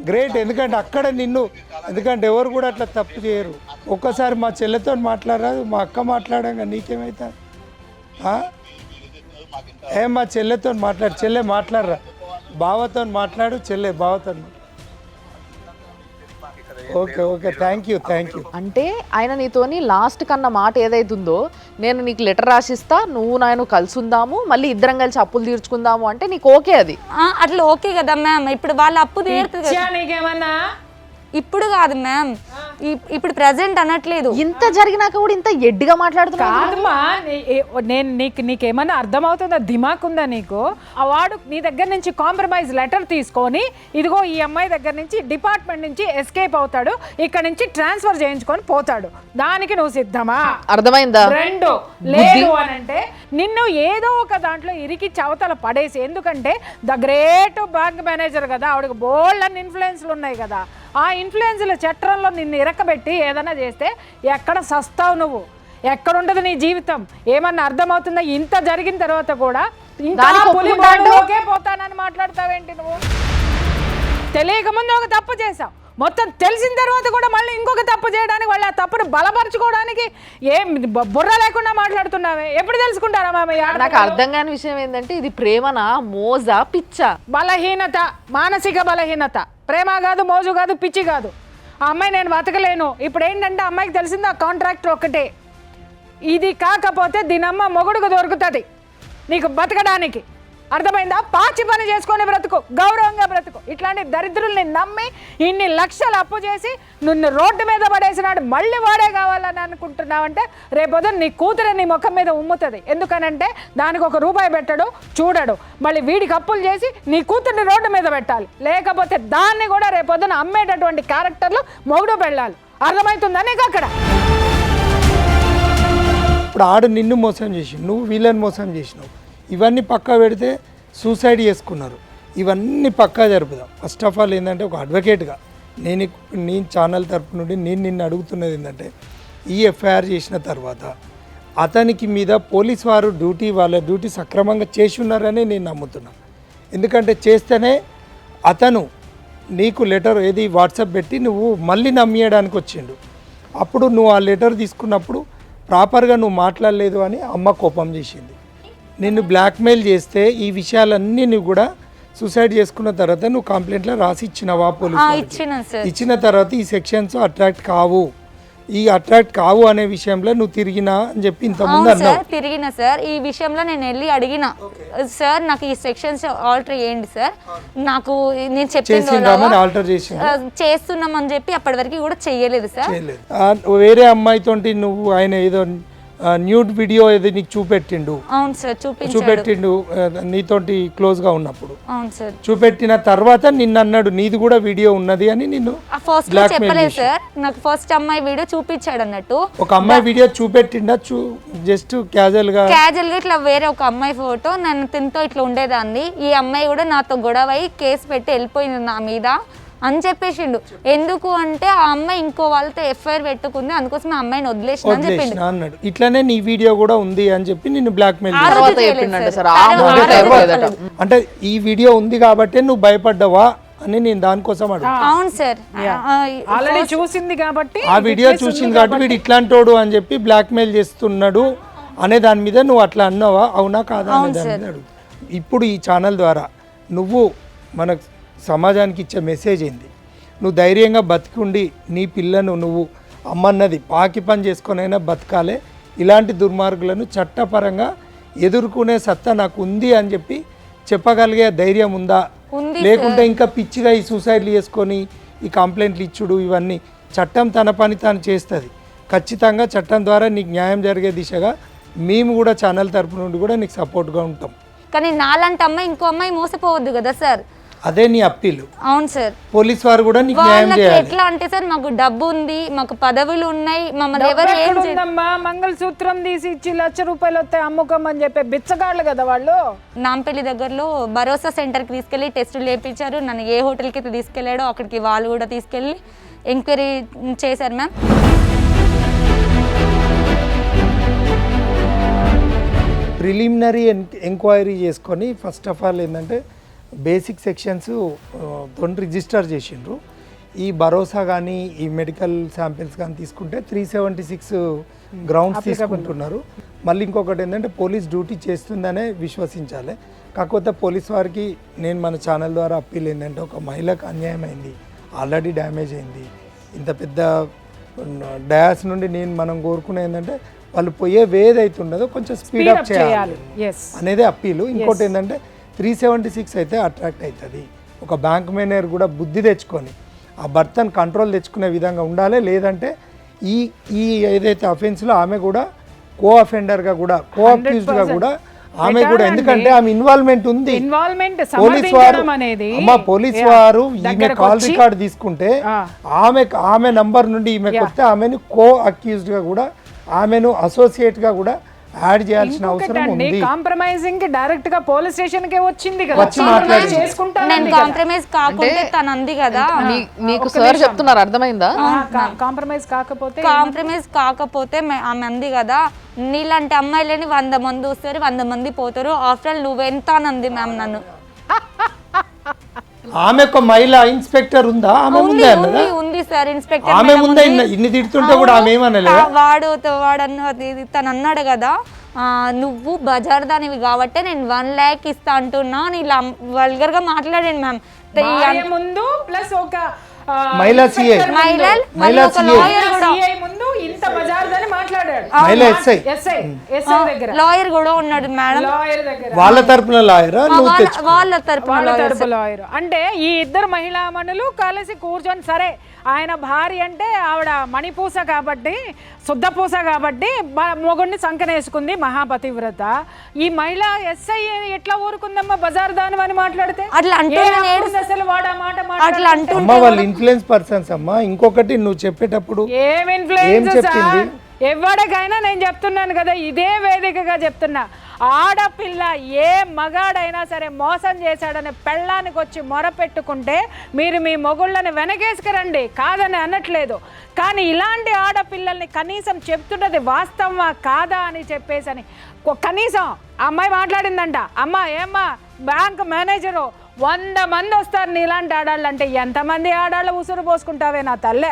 గ్రేట్. ఎందుకంటే అక్కడ ఎందుకంటే ఎవరు కూడా అట్లా తప్పు చేయరు. ఒక్కసారి మా చెల్లెతో మాట్లాడరాదు? మా అక్క మాట్లాడంగా నీకేమైతా? మా చెల్లెతో మాట్లాడు. చెల్లె మాట్లాడరా, బావతో మాట్లాడు. చెల్లె బావతో. Okay thank you. అంటే ఆయన నీతోని లాస్ట్ కన్న మాట ఏదైతుందో, నేను నీకు లెటర్ రాసిస్తా, నువ్వు నేను కలిసి ఉందాము, మళ్ళీ ఇద్దరం కలిసి అప్పులు తీర్చుకుందాము అంటే నీకు ఓకే? అది అట్లా ఓకే కదా మ్యామ్. ఇప్పుడు వాళ్ళ అప్పు తీరుతుంది. నీకేమన్నా ఇప్పుడు కాదు మ్యామ్, ఇప్పుడు ప్రజెంట్ అనట్లేదు. ఇంత జరిగినాక కూడా ఇంత ఎడ్డిగా మాట్లాడుతున్నా. కాదమ్మా, నేను నీకేమన్నా అర్థమవుతుందా, దిమాక్ ఉందా నీకు? ఆ వాడు నీ దగ్గర నుంచి కాంప్రమైజ్ లెటర్ తీసుకొని ఇదిగో ఈ అమ్మాయి దగ్గర నుంచి డిపార్ట్మెంట్ నుంచి ఎస్కేప్ అవుతాడు, ఇక్కడ నుంచి ట్రాన్స్ఫర్ చేయించుకొని పోతాడు, దానికి నువ్వు సిద్ధమా? అర్థమైందా? రెండు లేదు అని అంటే నిన్ను ఏదో ఒక దాంట్లో ఇరికి చవతల పడేసి, ఎందుకంటే ద గ్రేట్ బ్యాంక్ మేనేజర్ కదా, ఆవిడకి బోల్డ్ అన్ని ఇన్ఫ్లుయెన్స్లు ఉన్నాయి కదా, ఆ ఇన్ఫ్లుయెన్స్ల చట్రంలో నిన్ను ఇరకబెట్టి ఏదైనా చేస్తే ఎక్కడ సస్తావు నువ్వు, ఎక్కడుంటది నీ జీవితం? ఏమన్నా అర్థమవుతుందా? ఇంత జరిగిన తర్వాత కూడా ఇంకా పులిబాటలోకే పోతానని మాట్లాడతావేంటి నువ్వు? తెలియక ముందు ఒక తప్పు చేసావు, మొత్తం తెలిసిన తర్వాత కూడా మళ్ళీ ఇంకొక తప్పు చేయడానికి, వాళ్ళు ఆ తప్పును బలపరచుకోవడానికి ఏం బుర్ర లేకుండా మాట్లాడుతున్నావే. ఎప్పుడు తెలుసుకుంటారా మామయ్య? నాకు అర్థం కాని విషయం ఏంటంటే ఇది ప్రేమనా, మోజా, పిచ్చా? బలహీనత, మానసిక బలహీనత. ప్రేమ కాదు, మోజు కాదు, పిచ్చి కాదు. ఆ అమ్మాయి నేను బతకలేను. ఇప్పుడు ఏంటంటే అమ్మాయికి తెలిసింది ఆ కాంట్రాక్టర్ ఒక్కటే. ఇది కాకపోతే దీనమ్మ మొగుడుకు దొరుకుతుంది నీకు బతకడానికి. అర్థమైందా? పాచి పని చేసుకొని బ్రతుకు, గౌరవంగా బ్రతుకు. ఇట్లాంటి దరిద్రుల్ని నమ్మి ఇన్ని లక్షలు అప్పు చేసి నిన్ను రోడ్డు మీద పడేసినాడు, మళ్ళీ వాడే కావాలని అనుకుంటున్నావంటే రేపొద్దు నీ కూతురే నీ ముఖం మీద ఉమ్ముతుంది. ఎందుకనంటే దానికి ఒక రూపాయి పెట్టడు, చూడడు, మళ్ళీ వీడికి అప్పులు చేసి నీ కూతుర్ని రోడ్డు మీద పెట్టాలి. లేకపోతే దాన్ని కూడా రేపొద్దున అమ్మేటటువంటి క్యారెక్టర్లు మొగుడు పెళ్ళాలి. అర్థమవుతుందా నీకు? అక్కడ ఇప్పుడు ఆడు నిన్ను మోసం చేసి, నువ్వు వీళ్ళని మోసం చేసినావు. ఇవన్నీ పక్కా పెడితే సూసైడ్ చేసుకున్నారు. ఇవన్నీ పక్కా జరుపుదాం. ఫస్ట్ ఆఫ్ ఆల్ ఏంటంటే ఒక అడ్వకేట్గా నేను ఛానల్ తరపు నుండి నిన్ను అడుగుతున్నది ఏంటంటే, ఈ ఎఫ్ఐఆర్ చేసిన తర్వాత అతనికి మీద పోలీస్ వారు వాళ్ళ డ్యూటీ సక్రమంగా చేసి ఉన్నారని నేను నమ్ముతున్నాను. ఎందుకంటే చేస్తేనే అతను నీకు లెటర్ ఏది వాట్సాప్ పెట్టి నువ్వు మళ్ళీ నమ్మేయడానికి వచ్చిండు. అప్పుడు నువ్వు ఆ లెటర్ తీసుకున్నప్పుడు ప్రాపర్గా నువ్వు మాట్లాడలేదు అని అమ్మ కోపం చేసింది. నిన్ను బ్లాక్మెయిల్ చేస్తే ఈ విషయాలన్నీ నువ్వు కూడా సూసైడ్ చేసుకున్న తర్వాత నువ్వు కంప్లైంట్లో రాసి ఇచ్చినవా పోలీసు? ఇచ్చిన తర్వాత ఈ సెక్షన్స్ అట్రాక్ట్ కావు అనే విషయంలో నువ్వు తిరిగినా అని చెప్పి ఇంతకుముందు అన్నావు. తిరిగిన సార్, ఈ విషయంలో నేను వెళ్ళి అడిగిన సార్ నాకు ఈ సెక్షన్స్ ఆల్టర్ చేయండి సార్, నాకు నేను చేస్తున్నామని చెప్పి అప్పటి వరకు కూడా చెయ్యలేదు సార్. వేరే అమ్మాయితోటి నువ్వు ఆయన ఏదో న్యూడ్ వీడియో ఏదో నీకు చూపెట్టిండు. అవును సార్, చూపెట్టిండు నీతోటి క్లోజ్ గా ఉన్నప్పుడు. అవును సార్. చూపెట్టిన తర్వాత నిన్ను అన్నాడు నీది కూడా వీడియో ఉన్నది అని నిన్ను ఫస్ట్ చెప్పలేదు సార్. నాకు ఫస్ట్ అమ్మాయి వీడియో చూపించాడు అన్నట్టు. ఒక అమ్మాయి వీడియో చూపెట్టిండా? జస్ట్ క్యాజువల్ గా ఇట్లా వేరే ఒక అమ్మాయి ఫోటో, నన్ను తింతో ఇట్లా ఉండేదాన్ని, ఈ అమ్మాయి కూడా నాతో గొడవ అయి కేసు పెట్టి వెళ్ళిపోయింది నా మీద అని చెప్పేసిండు. ఎందుకు అంటే ఆ అమ్మాయి ఇంకో వాళ్ళతో ఎఫ్ఐఆర్ పెట్టుకుంది, అందుకోసం ఆ అమ్మాయిని వదిలేసిన అని చెప్పిండు అన్నాడు. ఇట్లానే నీ వీడియో కూడా ఉంది అని చెప్పి నిన్ను బ్లాక్ మెయిల్ అంటే ఈ వీడియో ఉంది కాబట్టి నువ్వు భయపడ్డావా అని నేను దానికోసం అడుగు. అవును సార్, ఆల్రెడీ చూసింది కాబట్టి, ఆ వీడియో చూసింది కాబట్టి వీడు ఇట్లాంటోడు అని చెప్పి బ్లాక్ మెయిల్ చేస్తున్నాడు అనే దాని మీద నువ్వు అట్లా అన్నావా, అవునా కాదా అనే దాని మీద అడుగు. ఇప్పుడు ఈ ఛానల్ ద్వారా నువ్వు మన సమాజానికి ఇచ్చే మెసేజ్ ఏంది? నువ్వు ధైర్యంగా బతికుండి నీ పిల్లను నువ్వు అమ్మన్నది పాకి పని చేసుకొనైనా బతకాలే. ఇలాంటి దుర్మార్గులను చట్టపరంగా ఎదుర్కొనే సత్తా నాకు ఉంది అని చెప్పి చెప్పగలిగే ధైర్యం ఉందా? లేకుంటే ఇంకా పిచ్చిగా ఈ సూసైడ్లు చేసుకొని ఈ కంప్లైంట్లు ఇచ్చుడు ఇవన్నీ చట్టం తన పని తాను చేస్తుంది. ఖచ్చితంగా చట్టం ద్వారా నీకు న్యాయం జరిగే దిశగా మేము కూడా ఛానల్ తరపు నుండి కూడా నీకు సపోర్ట్గా ఉంటాం. కానీ నాలాంటి అమ్మాయి ఇంకో అమ్మాయి మోసపోవద్దు కదా సార్. అదే నీ అప్పీలు. అవును సార్. పోలీస్ వారు కూడా నీకు న్యాయం చేయాలి. ఎట్లా అంటే సార్ మాకు డబ్బు ఉంది, మాకు పదవులు ఉన్నాయి, మమ్మల్ని ఎవరు ఏం చేయమ్మా, మంగళసూత్రం తీసి ఇచ్చి ₹1,00,000 వస్తాయి అమ్ముకోమని చెప్పే బిచ్చగాళ్ళు కదా వాళ్ళు. నాంపల్లి దగ్గరలో భరోసా సెంటర్కి తీసుకెళ్లి టెస్టులు చేయించారు. నన్ను ఏ హోటల్కి అయితే తీసుకెళ్లాడో అక్కడికి వాళ్ళు కూడా తీసుకెళ్లి ఎంక్వైరీ చేశారు మ్యామ్. ప్రిలిమినరీ ఎంక్వైరీ చేసుకొని ఫస్ట్ ఆఫ్ ఆల్ ఏంటంటే బేసిక్ సెక్షన్స్ తోటి రిజిస్టర్ చేసిండ్రు. ఈ భరోసా కానీ ఈ మెడికల్ శాంపిల్స్ కానీ తీసుకుంటే 376 గ్రౌండ్స్ తీసుకుంటున్నారు. మళ్ళీ ఇంకొకటి ఏంటంటే పోలీస్ డ్యూటీ చేస్తుందనే విశ్వసించాలి. కాకపోతే పోలీస్ వారికి నేను మన ఛానల్ ద్వారా అప్పీల్ ఏంటంటే, ఒక మహిళకు అన్యాయం అయింది, ఆల్రెడీ డ్యామేజ్ అయింది, ఇంత పెద్ద డయాస్ నుండి మనం కోరుకునే ఏంటంటే వాళ్ళు పోయే వేది అవుతుండదో కొంచెం స్పీడప్ చేయాలి అనేది అప్పీలు. ఇంకోటి ఏంటంటే 376 అయితే అట్రాక్ట్ అవుతుంది. ఒక బ్యాంక్ మేనేజర్ కూడా బుద్ధి తెచ్చుకొని ఆ భర్తను కంట్రోల్ తెచ్చుకునే విధంగా ఉండాలి. లేదంటే ఈ ఈ ఏదైతే అఫెన్స్లో ఆమె కూడా కో అఫెండర్గా కూడా కో అక్యూజ్డ్గా కూడా ఆమె కూడా, ఎందుకంటే ఆమె ఇన్వాల్వ్మెంట్ ఉంది. పోలీస్ వారు పోలీస్ వారు ఈమె కాల్ రికార్డ్ తీసుకుంటే ఆమె నంబర్ నుండి ఈమెకు వస్తే ఆమెను కో అక్యూజ్డ్ గా కూడా ఆమెను అసోసియేట్ గా కూడా యాడ్ చేయాల్సిన అవసరం ఉంది. కాంప్రమైజింగ్ డైరెక్ట్ గా పోలీస్ స్టేషన్ కే వచ్చింది కదా, వచ్చి మాట్లాడి నేను కాంప్రమైజ్ కాకుంటే తను అంది కదా. మీకు సార్ చెప్తున్నారు, అర్థమైందా? కాంప్రమైజ్ కాకపోతే ఆమె అంది కదా, నీలాంటి అమ్మాయిలని 100 మంది వస్తారు, 100 మంది పోతారు, ఆఫ్టర్ ఆల్ నువ్వెంత అని అంది మ్యామ్ నన్ను. ఆమె ఒక మహిళా ఇన్స్పెక్టర్ ఉందా? ఆమె ముందే అన్నదా? ఉంది సార్ ఇన్స్పెక్టర్. ఆమె ముందే ఇన్ని తిడుతుంటే కూడా ఆమె ఏమనలేదా? వాడు తను అన్నాడు కదా, నువ్వు బజార్ దానివి కాబట్టి నేను 1 lakh ఇస్తా అంటున్నా అని ఇలా వల్గర్ గా మాట్లాడాను మ్యామ్. ముందు ప్లస్ ఒక మహిళా సిఐ లాయర్ కూడా ఉన్నాడు మేడం. వాళ్ళ తరపున లాయరా? వాళ్ళ తరపున లాయర్. అంటే ఈ ఇద్దరు మహిళామణులు కలిసి కూర్చొని, సరే ఆయన భార్య అంటే ఆవిడ మణిపూస కాబట్టి, శుద్ధపూస కాబట్టి మొగుడిని సంకనేసుకుంది, మహాపతివ్రత. ఈ మహిళ ఎస్ఐ ఎట్లా ఊరుకుందమ్మా బజార్ దాని అని మాట్లాడితే? అట్లా అంటే అసలు వాడు ఆ మాట అట్లా అంటూ వాళ్ళు ఇన్ఫ్లుయెన్స్ పర్సన్స్ అమ్మా. ఇంకొకటి నువ్వు చెప్పేటప్పుడు ఏం చెప్పింది? ఎవరికైనా నేను చెప్తున్నాను కదా, ఇదే వేదికగా చెప్తున్నా, ఆడపిల్ల ఏ మగాడైనా సరే మోసం చేశాడని పెళ్ళానికి వచ్చి మొరపెట్టుకుంటే మీరు మీ మొగుళ్ళని వెనకేసుకురండి, కాదని అనట్లేదు. కానీ ఇలాంటి ఆడపిల్లల్ని కనీసం చెప్తున్నది వాస్తవమా కాదా అని చెప్పేసని కనీసం అమ్మాయి మాట్లాడిందంట, అమ్మా ఏమ్మా బ్యాంక్ మేనేజరు 100 మంది వస్తారు నీలాంటి ఆడాళ్ళు అంటే ఎంతమంది ఆడాళ్ళు ఉసురు పోసుకుంటావే నా తల్లే?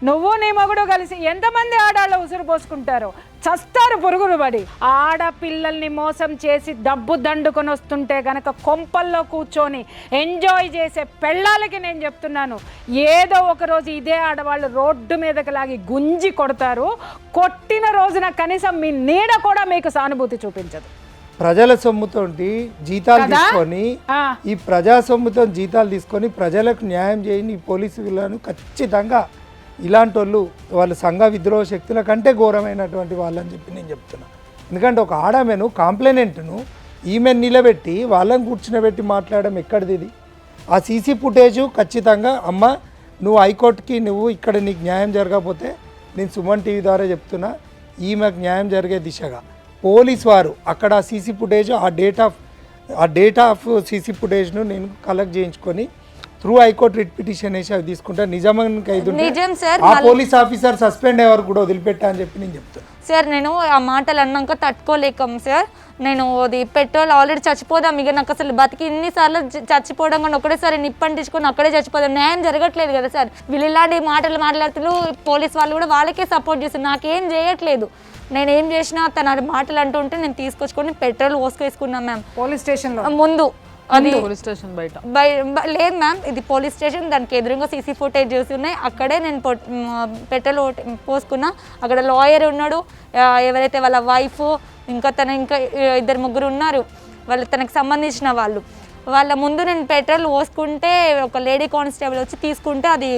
నువ్వు నీ మగుడు కలిసి ఎంతమంది ఆడాళ్ళు ఉసురు పోసుకుంటారు? చస్తారు పురుగులు పడి. ఆడపిల్లల్ని మోసం చేసి డబ్బు దండుకొని వస్తుంటే గనక కొంపల్లో కూర్చొని ఎంజాయ్ చేసే పెళ్ళాలకి నేను చెప్తున్నాను, ఏదో ఒక రోజు ఇదే ఆడవాళ్ళు రోడ్డు మీదకి లాగి గుంజి కొడతారు. కొట్టిన రోజున కనీసం మీ నీడ కూడా మీకు సానుభూతి చూపించదు. ప్రజల సొమ్ముతో జీతాలు తీసుకొని, ఈ ప్రజా సొమ్ముతో జీతాలు తీసుకొని ప్రజలకు న్యాయం చేయని పోలీసులను ఖచ్చితంగా ఇలాంటి వాళ్ళ సంఘ విద్రోహ శక్తుల కంటే ఘోరమైనటువంటి వాళ్ళని చెప్పి నేను చెప్తున్నా. ఎందుకంటే ఒక ఆడమెను కాంప్లైనెంట్ను ఈమెను నిలబెట్టి వాళ్ళని కూర్చునబెట్టి మాట్లాడడం ఎక్కడిది? ఇది ఆ సీసీ ఫుటేజు ఖచ్చితంగా అమ్మ నువ్వు హైకోర్టుకి నువ్వు ఇక్కడ నీకు న్యాయం జరగకపోతే నేను సుమన్ టీవీ ద్వారా చెప్తున్నా, ఈమెకు న్యాయం జరిగే దిశగా పోలీస్ వారు అక్కడ సీసీ ఫుటేజ్ ఆ డేటా ఆఫ్ సీసీ ఫుటేజ్ను నేను కలెక్ట్ చేయించుకొని త్రూ హైకోర్టు రిట్ పిటిషన్ వేసి అవి తీసుకుంటా. నిజానికి ఆ పోలీస్ ఆఫీసర్ సస్పెండ్ అయ్యే వరకు కూడా వదిలిపెట్టా అని చెప్పి నేను చెప్తాను. సార్ నేను ఆ మాటలు అన్నాక తట్టుకోలేకం సార్, నేను అది పెట్రోల్ ఆల్రెడీ చచ్చిపోదాం, ఇక నాకు అసలు బతికి ఇన్నిసార్లు చచ్చిపోవడం కానీ ఒకటేసారి నిప్పంటించుకొని అక్కడే చచ్చిపోదాం, న్యాయం జరగట్లేదు కదా సార్. వీళ్ళు ఇలాంటి మాటలు మాట్లాడుతున్నారు, పోలీస్ వాళ్ళు కూడా వాళ్ళకే సపోర్ట్ చేస్తారు, నాకేం చేయట్లేదు. నేనేం చేసినా తన మాటలు అంటుంటే నేను తీసుకొచ్చుకొని పెట్రోల్ పోసుకేసుకున్నాం మ్యామ్ పోలీస్ స్టేషన్లో ముందు. అది పోలీస్ స్టేషన్ బయట లేదు మ్యామ్, ఇది పోలీస్ స్టేషన్, దానికి ఎదురుగా సీసీ ఫుటేజ్ చూసి ఉన్నాయి. అక్కడే నేను పెట్రోల్ పోసుకున్నా. అక్కడ లాయర్ ఉన్నాడు, ఎవరైతే వాళ్ళ వైఫ్ ఇంకా 2-3 ఉన్నారు, వాళ్ళు తనకు సంబంధించిన వాళ్ళు. వాళ్ళ ముందు నేను పెట్రోల్ పోసుకుంటే ఒక లేడీ కానిస్టేబుల్ వచ్చి తీసుకుంటే అది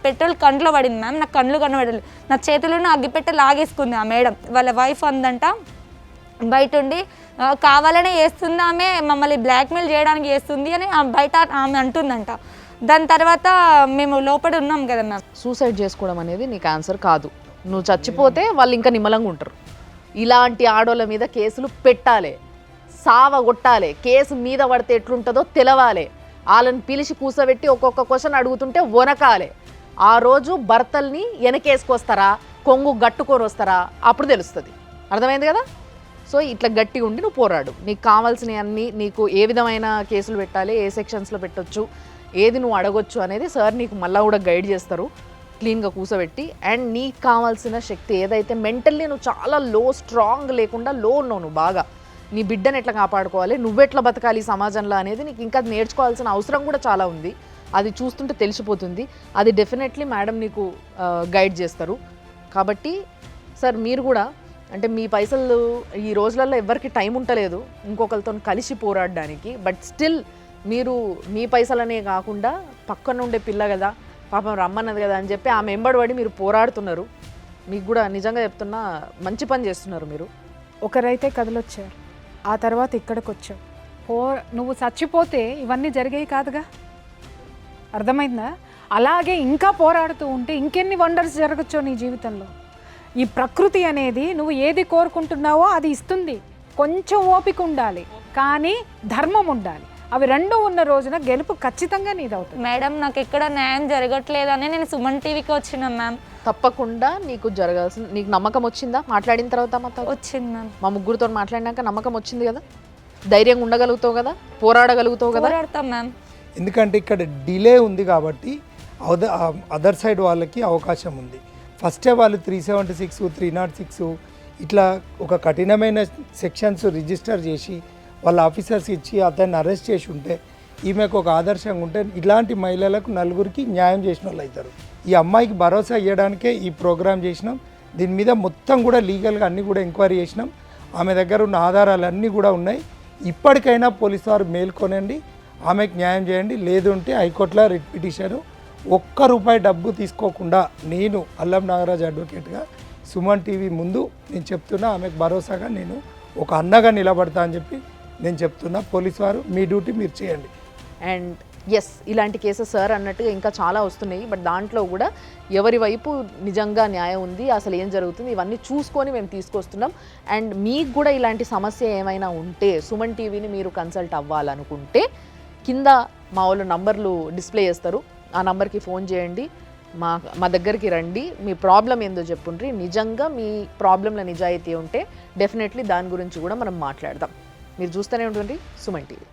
పెట్రోల్ కంట్లో పడింది మ్యామ్. నాకు కళ్ళు కనబడలేదు, నా చేతులను అగ్గిపెట్ట లాగేసుకుంది ఆ మేడం. వాళ్ళ వైఫ్ అందంట బయట ఉండి కావాలనే చేస్తుంది, ఆమె మమ్మల్ని బ్లాక్మెయిల్ చేయడానికి చేస్తుంది అని బయట ఆమె అంటుందంట. దాని తర్వాత మేము లోపల ఉన్నాం కదా మ్యామ్. సూసైడ్ చేసుకోవడం అనేది నీకు ఆన్సర్ కాదు. నువ్వు చచ్చిపోతే వాళ్ళు ఇంకా నిమ్మలంగా ఉంటారు. ఇలాంటి ఆడోళ్ళ మీద కేసులు పెట్టాలి, సావగొట్టాలి, కేసు మీద పడితే ఎట్లుంటుందో తెలవాలి. వాళ్ళని పిలిచి కూసబెట్టి ఒక్కొక్క క్వశ్చన్ అడుగుతుంటే వనకాలి. ఆ రోజు భర్తల్ని వెనకేసుకొస్తారా, కొంగు గట్టుకొని వస్తారా, అప్పుడు తెలుస్తుంది. అర్థమైంది కదా? సో ఇట్లా గట్టిగా ఉండి నువ్వు పోరాడు. నీకు కావాల్సినవి అన్నీ, నీకు ఏ విధమైన కేసులు పెట్టాలి, ఏ సెక్షన్స్లో పెట్టొచ్చు, ఏది నువ్వు అడగొచ్చు అనేది సార్ నీకు మళ్ళీ కూడా గైడ్ చేస్తారు క్లీన్గా కూసబెట్టి. అండ్ నీకు కావాల్సిన శక్తి ఏదైతే మెంటల్లీ నువ్వు చాలా స్ట్రాంగ్ లేకుండా ఉన్నావు, నువ్వు బాగా నీ బిడ్డను ఎట్లా కాపాడుకోవాలి, నువ్వెట్లా బతకాలి సమాజంలో అనేది నీకు ఇంకా నేర్చుకోవాల్సిన అవసరం కూడా చాలా ఉంది. అది చూస్తుంటే తెలిసిపోతుంది. అది డెఫినెట్లీ మేడం నీకు గైడ్ చేస్తారు. కాబట్టి సార్ మీరు కూడా అంటే మీ పైసలు ఈ రోజులలో ఎవరికి టైం ఉంటలేదు ఇంకొకరితో కలిసి పోరాడడానికి. బట్ స్టిల్ మీరు మీ పైసలనే కాకుండా పక్కన ఉండే పిల్ల కదా, పాపం రమ్మన్నది కదా అని చెప్పి ఆమె ఎంబడి మీరు పోరాడుతున్నారు. మీకు కూడా నిజంగా చెప్తున్నా మంచి పని చేస్తున్నారు మీరు. ఒకరైతే కదలొచ్చారు, ఆ తర్వాత ఇక్కడికి వచ్చావు. నువ్వు చచ్చిపోతే ఇవన్నీ జరిగేవి కాదుగా, అర్థమైందా? అలాగే ఇంకా పోరాడుతూ ఉంటే ఇంకెన్ని వండర్స్ జరగచ్చో నీ జీవితంలో. ఈ ప్రకృతి అనేది నువ్వు ఏది కోరుకుంటున్నావో అది ఇస్తుంది. కొంచెం ఓపిక ఉండాలి, కానీ ధర్మం ఉండాలి. అవి రెండు ఉన్న రోజున గెలుపు ఖచ్చితంగా నీదవుతుంది. మేడం నాకు ఎక్కడ న్యాయం జరగట్లేదని నేను సుమన్ టీవీకి వచ్చిన మ్యామ్. తప్పకుండా నీకు జరగాల్సిన, నీకు నమ్మకం వచ్చిందా మాట్లాడిన తర్వాత? వచ్చింది మ్యామ్. మా ముగ్గురితో మాట్లాడినాక నమ్మకం వచ్చింది కదా, ధైర్యంగా ఉండగలుగుతావు కదా, పోరాడగలుగుతావు కదా? పోరాడతాం మ్యామ్. ఎందుకంటే ఇక్కడ డిలే ఉంది కాబట్టి అదర్ సైడ్ వాళ్ళకి అవకాశం ఉంది. ఫస్టే వాళ్ళు 376, 306 ఇట్లా ఒక కఠినమైన సెక్షన్స్ రిజిస్టర్ చేసి వాళ్ళ ఆఫీసర్స్ ఇచ్చి అతన్ని అరెస్ట్ చేసి ఉంటే ఈమెకు ఒక ఆదర్శంగా ఉంటే ఇలాంటి మహిళలకు నలుగురికి న్యాయం చేసిన వాళ్ళు అవుతారు. ఈ అమ్మాయికి భరోసా ఇవ్వడానికే ఈ ప్రోగ్రాం చేసినాం. దీని మీద మొత్తం కూడా లీగల్గా అన్నీ కూడా ఎంక్వైరీ చేసినాం. ఆమె దగ్గర ఉన్న ఆధారాలు అన్నీ కూడా ఉన్నాయి. ఇప్పటికైనా పోలీసు వారు మేల్కొనండి, ఆమెకు న్యాయం చేయండి. లేదు అంటే హైకోర్టులో రిట్ పిటిషన్. ₹1 డబ్బు తీసుకోకుండా నేను అల్లం నాగరాజ్ అడ్వకేట్గా సుమన్ టీవీ ముందు నేను చెప్తున్నా, ఆమెకు భరోసాగా నేను ఒక అన్నగా నిలబడతా అని చెప్పి నేను చెప్తున్నా. పోలీసు వారు మీ డ్యూటీ మీరు చేయండి. అండ్ ఎస్, ఇలాంటి కేసెస్ సార్ అన్నట్టుగా ఇంకా చాలా వస్తున్నాయి. బట్ దాంట్లో కూడా ఎవరి వైపు నిజంగా న్యాయం ఉంది, అసలు ఏం జరుగుతుంది, ఇవన్నీ చూసుకొని మేము తీసుకొస్తున్నాం. అండ్ మీకు కూడా ఇలాంటి సమస్య ఏమైనా ఉంటే సుమన్ టీవీని మీరు కన్సల్ట్ అవ్వాలనుకుంటే కింద మా వాళ్ళు నంబర్లు డిస్ప్లే చేస్తారు, ఆ నంబర్కి ఫోన్ చేయండి, మా దగ్గరికి రండి, మీ ప్రాబ్లం ఏందో చెప్పుండ్రి. నిజంగా మీ ప్రాబ్లంలో నిజాయితీ ఉంటే డెఫినెట్లీ దాని గురించి కూడా మనం మాట్లాడదాం. మీరు చూస్తూనే ఉంటుంది సుమన్ టీవీ.